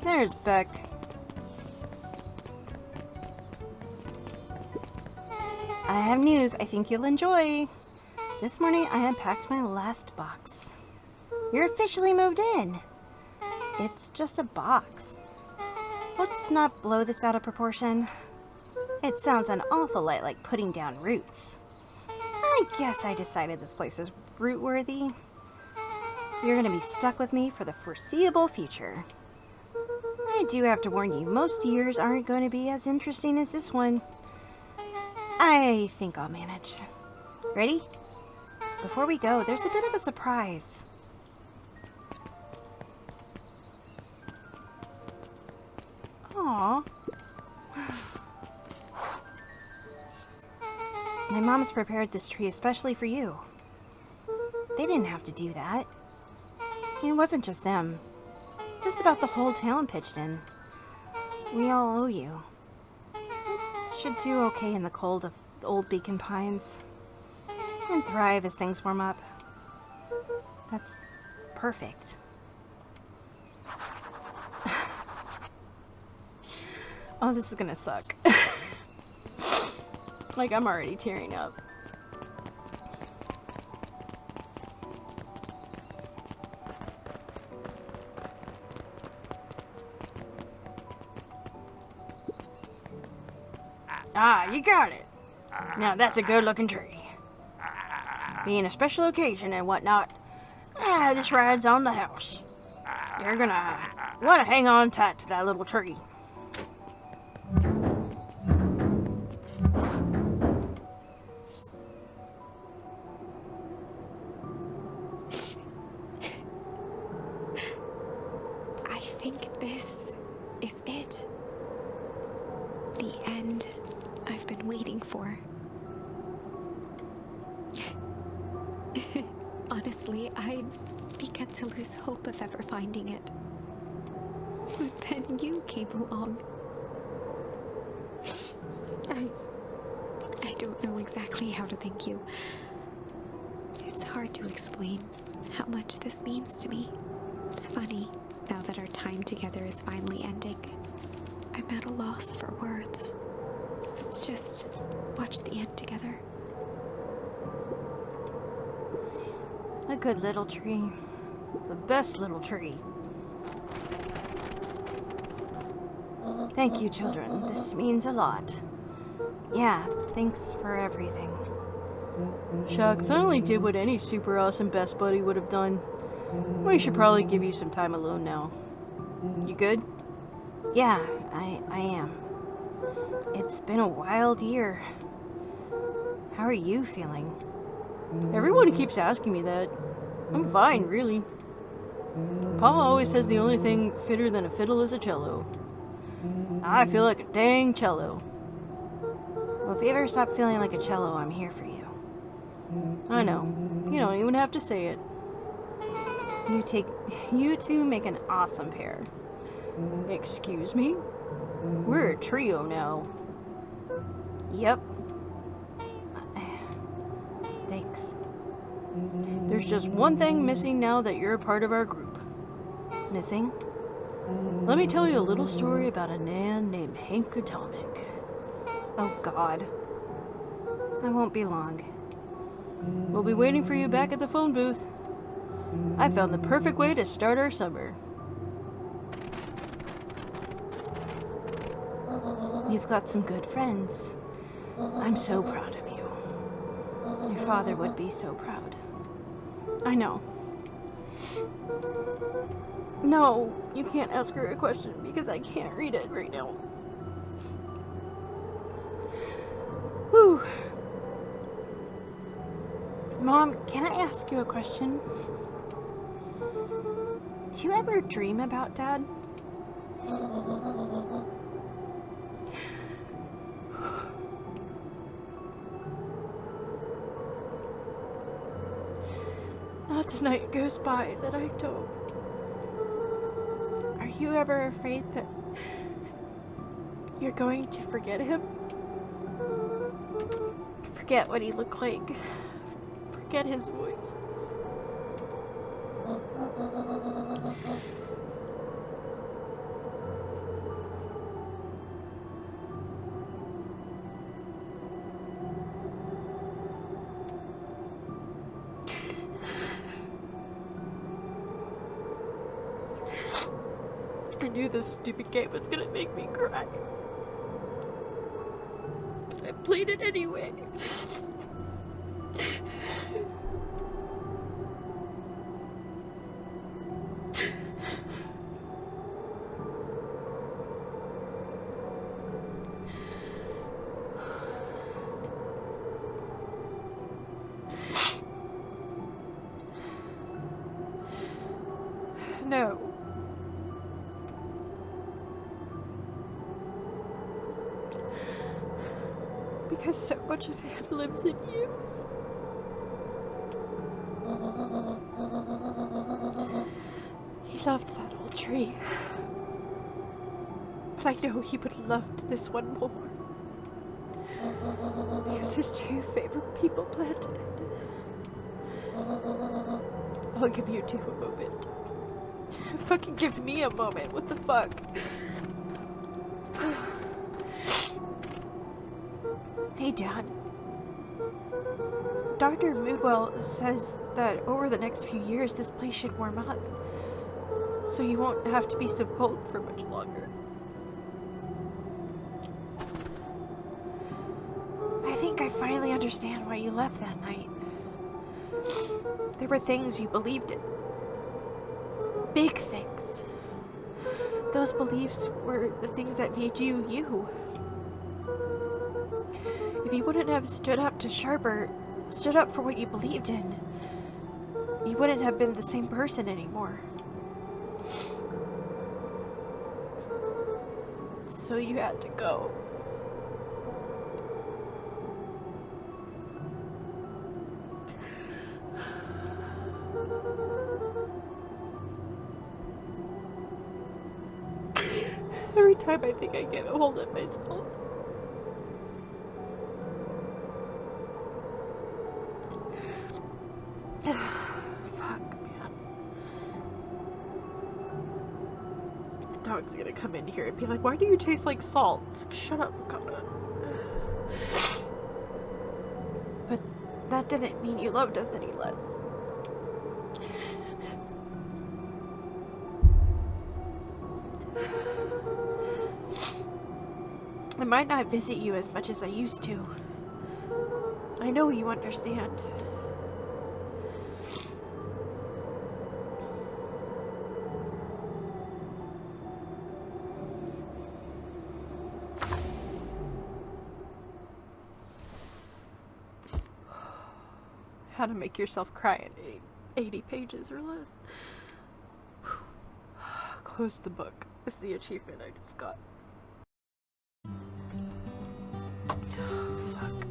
There's Beck.
I have news I think you'll enjoy. This morning I unpacked my last box. You're officially moved in. It's just a box. Let's not blow this out of proportion. It sounds an awful lot like putting down roots. I guess I decided this place is root-worthy. You're gonna be stuck with me for the foreseeable future. I do have to warn you, most years aren't going to be as interesting as this one. I think I'll manage. Ready? Before we go, there's a bit of a surprise. Aww. My mom's prepared this tree especially for you. They didn't have to do that. It wasn't just them. Just about the whole town pitched in. We all owe you. It should do okay in the cold of the old Beacon Pines. And thrive as things warm up. That's perfect.
Oh, this is gonna suck. Like, I'm already tearing up. Ah, you got it. Now that's a good looking tree. Being a special occasion and whatnot, this ride's on the house. You're gonna want to hang on tight to that little tree.
is it. The end I've been waiting for. Honestly, I began to lose hope of ever finding it. But then you came along. I don't know exactly how to thank you. It's hard to explain how much this means to me. It's funny, now that our time together is finally ending. I'm at a loss for words. Let's just watch the end together.
A good little tree. The best little tree. Thank you, children. This means a lot. Yeah, thanks for everything. Shucks, I only did what any super awesome best buddy would have done. We should probably give you some time alone now. You good? Yeah, I am. It's been a wild year. How are you feeling? Everyone keeps asking me that. I'm fine, really. Paul always says the only thing fitter than a fiddle is a cello. I feel like a dang cello. Well, if you ever stop feeling like a cello, I'm here for you. I know. You don't even have to say it. You two make an awesome pair. Excuse me? We're a trio now. Yep. Thanks. There's just one thing missing now that you're a part of our group. Missing? Let me tell you a little story about a man named Hank Atomic. Oh God. I won't be long. We'll be waiting for you back at the phone booth. I found the perfect way to start our summer. You've got some good friends. I'm so proud of you. Your father would be so proud. I know. No, you can't ask her a question because I can't read it right now. Whew. Mom, can I ask you a question? Do you ever dream about Dad? Not a night goes by that I don't. Are you ever afraid that you're going to forget him? Forget what he looked like. Forget his voice. I knew this stupid game was gonna make me cry. But I played it anyway. No. Because so much of him lives in you. He loved that old tree. But I know he would have loved this one more. Because his two favorite people planted it. I'll give you two a moment. Fucking give me a moment. What the fuck? Hey, Dad. Dr. Moodwell says that over the next few years this place should warm up. So you won't have to be so cold for much longer. I think I finally understand why you left that night. There were things you believed in. Big things. Those beliefs were the things that made you, you. If you wouldn't have stood up to Sharper, stood up for what you believed in, you wouldn't have been the same person anymore.
so you had to go. Every time I think I get a hold of myself. Fuck, man. Your dog's gonna come in here and be like, why do you taste like salt? It's like, shut up, Makata. But that didn't mean you loved us any less. I might not visit you as much as I used to. I know you understand. How to make yourself cry in 80 pages or less. Close the book is the achievement I just got. Fuck.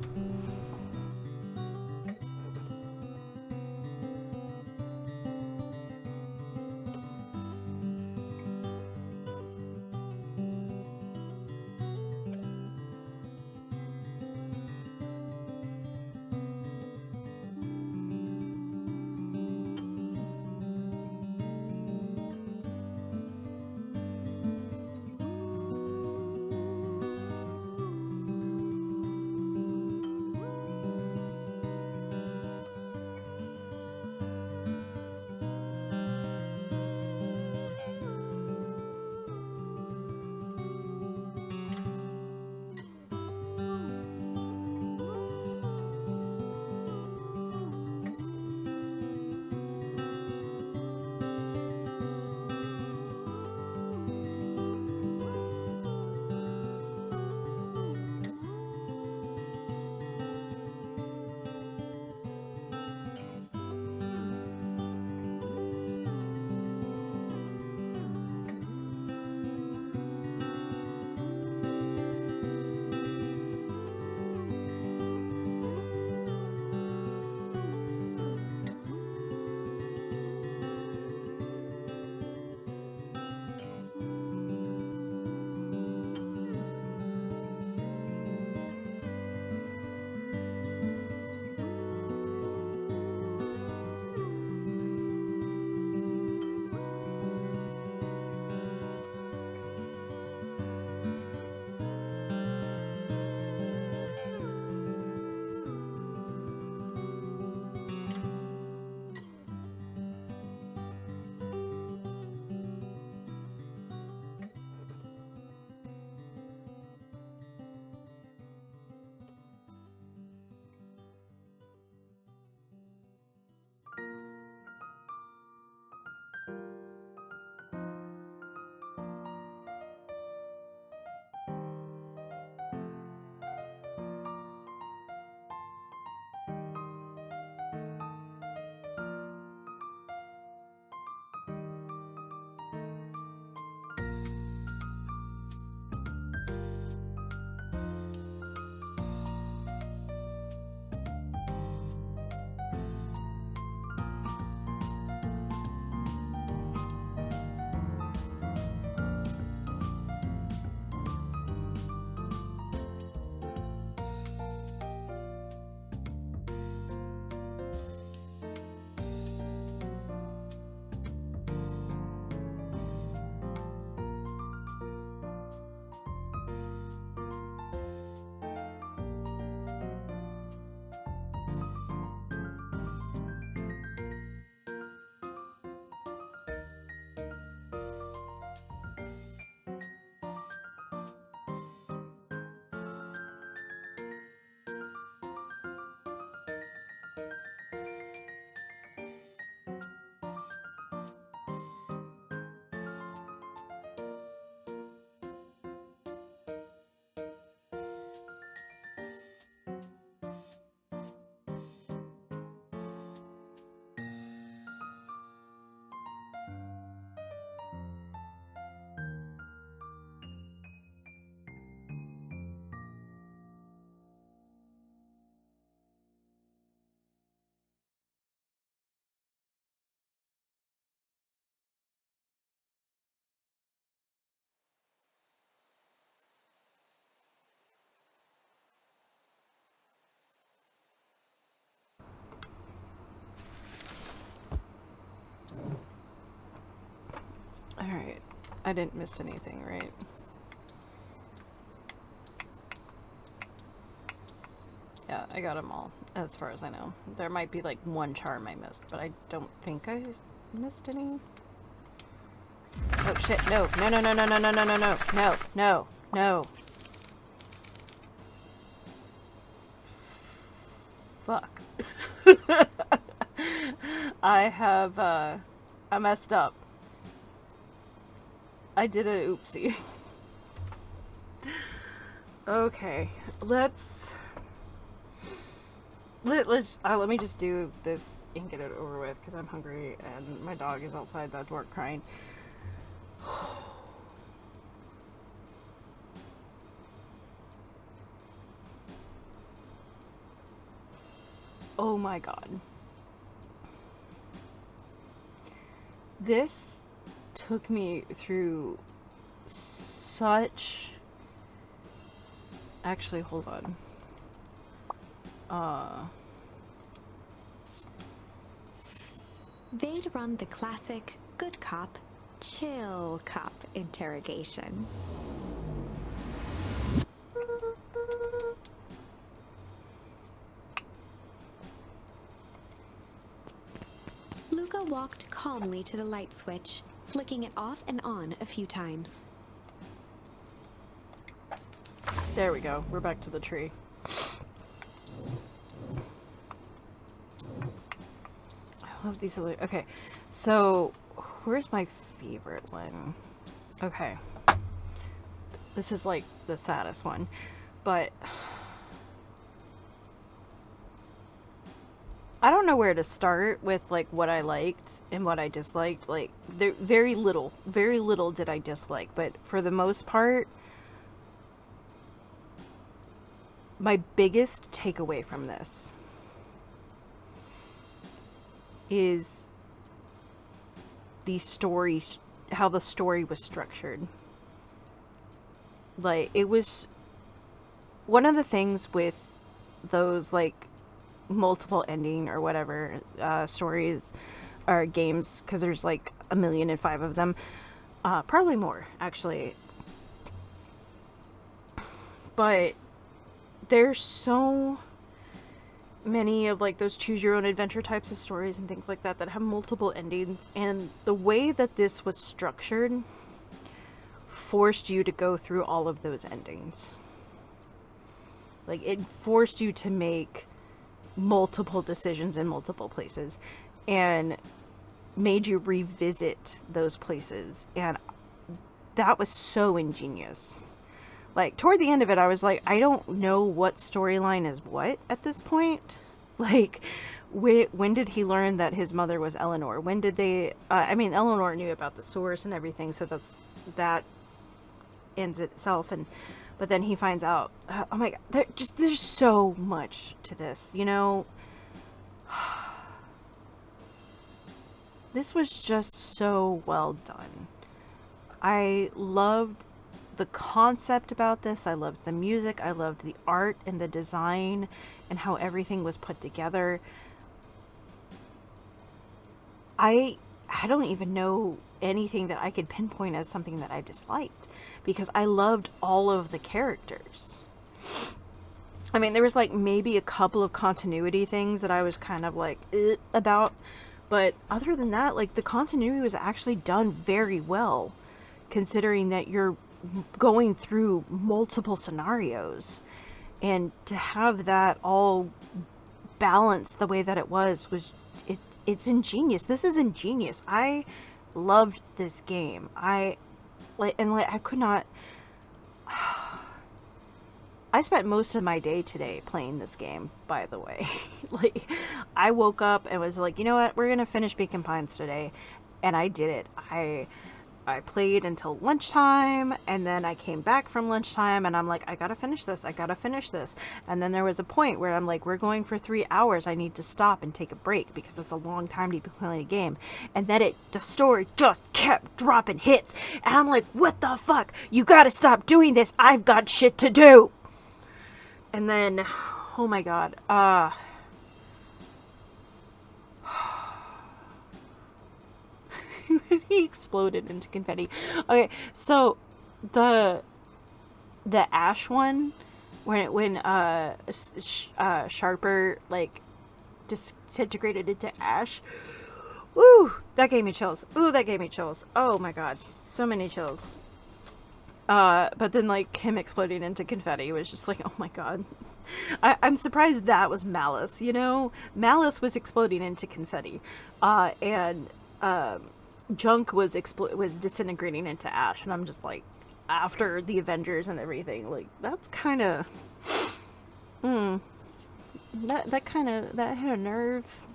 I didn't miss anything, right? Yeah, I got them all, as far as I know. There might be like one charm I missed, but I don't think I missed any. Oh shit, no, no, no, no, no, no, no, no, no, no, no, no, no. Fuck. I messed up. I did a oopsie. Okay, let me just do this and get it over with, because I'm hungry and my dog is outside that door crying. Oh my god. This took me through such... Actually, hold on.
They'd run the classic good cop, chill cop interrogation. Luca walked calmly to the light switch, flicking it off and on a few times.
There we go. We're back to the tree. I love these. Okay, so where's my favorite one? Okay. This is like the saddest one, but I don't know where to start with like what I liked and what I disliked. Like, there very little did I dislike, but for the most part, my biggest takeaway from this is the story, how the story was structured. Like, it was one of the things with those like multiple ending or whatever stories or games, because there's like 1,000,005 of them, probably more actually, but there's so many of like those choose your own adventure types of stories and things like that that have multiple endings, and the way that this was structured forced you to go through all of those endings. Like, it forced you to make multiple decisions in multiple places and made you revisit those places, and that was so ingenious. Like, toward the end of it, I was like, I don't know what storyline is what at this point. Like, when did he learn that his mother was Eleanor? When did they... I mean, Eleanor knew about the source and everything, so that ends itself. But then he finds out... oh my god, there's so much to this, you know? This was just so well done. I loved the concept about this. I loved the music. I loved the art and the design and how everything was put together. I don't even know anything that I could pinpoint as something that I disliked, because I loved all of the characters. I mean, there was like maybe a couple of continuity things that I was kind of like about, but other than that, like, the continuity was actually done very well, considering that you're going through multiple scenarios, and to have that all balanced the way that it was it's ingenious. This is ingenious. I loved this game. I could not... I spent most of my day today playing this game, by the way. Like, I woke up and was like, you know what, we're gonna finish Beacon Pines today, and I did it. I played until lunchtime, and then I came back from lunchtime, and I'm like, I gotta finish this. And then there was a point where I'm like, we're going for 3 hours. I need to stop and take a break, because that's a long time to be playing a game. And then the story just kept dropping hits, and I'm like, what the fuck? You gotta stop doing this. I've got shit to do. And then, oh my god, He exploded into confetti. Okay, so the ash one, when Sharper like disintegrated into ash. Woo! That gave me chills. Ooh, that gave me chills. Oh my god, so many chills. But then like him exploding into confetti was just like, oh my god. I'm surprised that was Malice, you know? Malice was exploding into confetti. And Junk was disintegrating into ash, and I'm just like, after the Avengers and everything, like, that's kind of... that hit a nerve.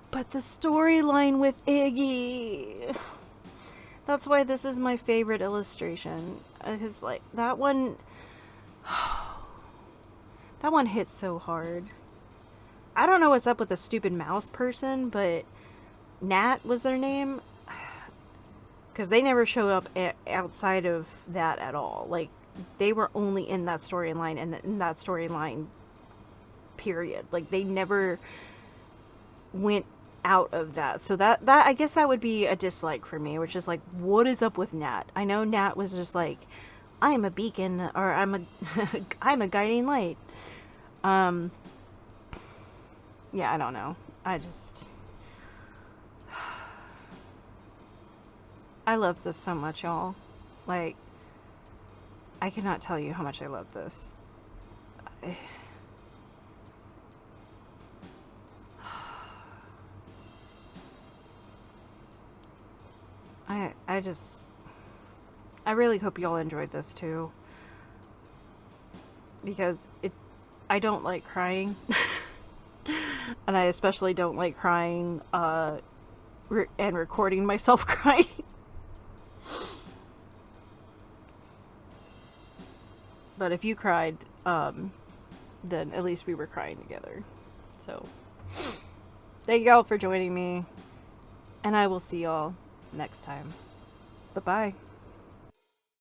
But the storyline with Iggy... That's why this is my favorite illustration. Because, like, that one... that one hits so hard. I don't know what's up with the stupid mouse person, but Nat was their name. Because they never showed up outside of that at all. Like, they were only in that storyline and in that storyline period. Like, they never went out of that. So that I guess that would be a dislike for me, which is like, what is up with Nat? I know Nat was just like, I'm a beacon, or I'm a guiding light. Yeah, I don't know. I love this so much, y'all. Like, I cannot tell you how much I love this. I really hope y'all enjoyed this too. Because I don't like crying. And I especially don't like crying, and recording myself crying. But if you cried, then at least we were crying together. So, thank y'all for joining me. And I will see y'all next time. Bye-bye.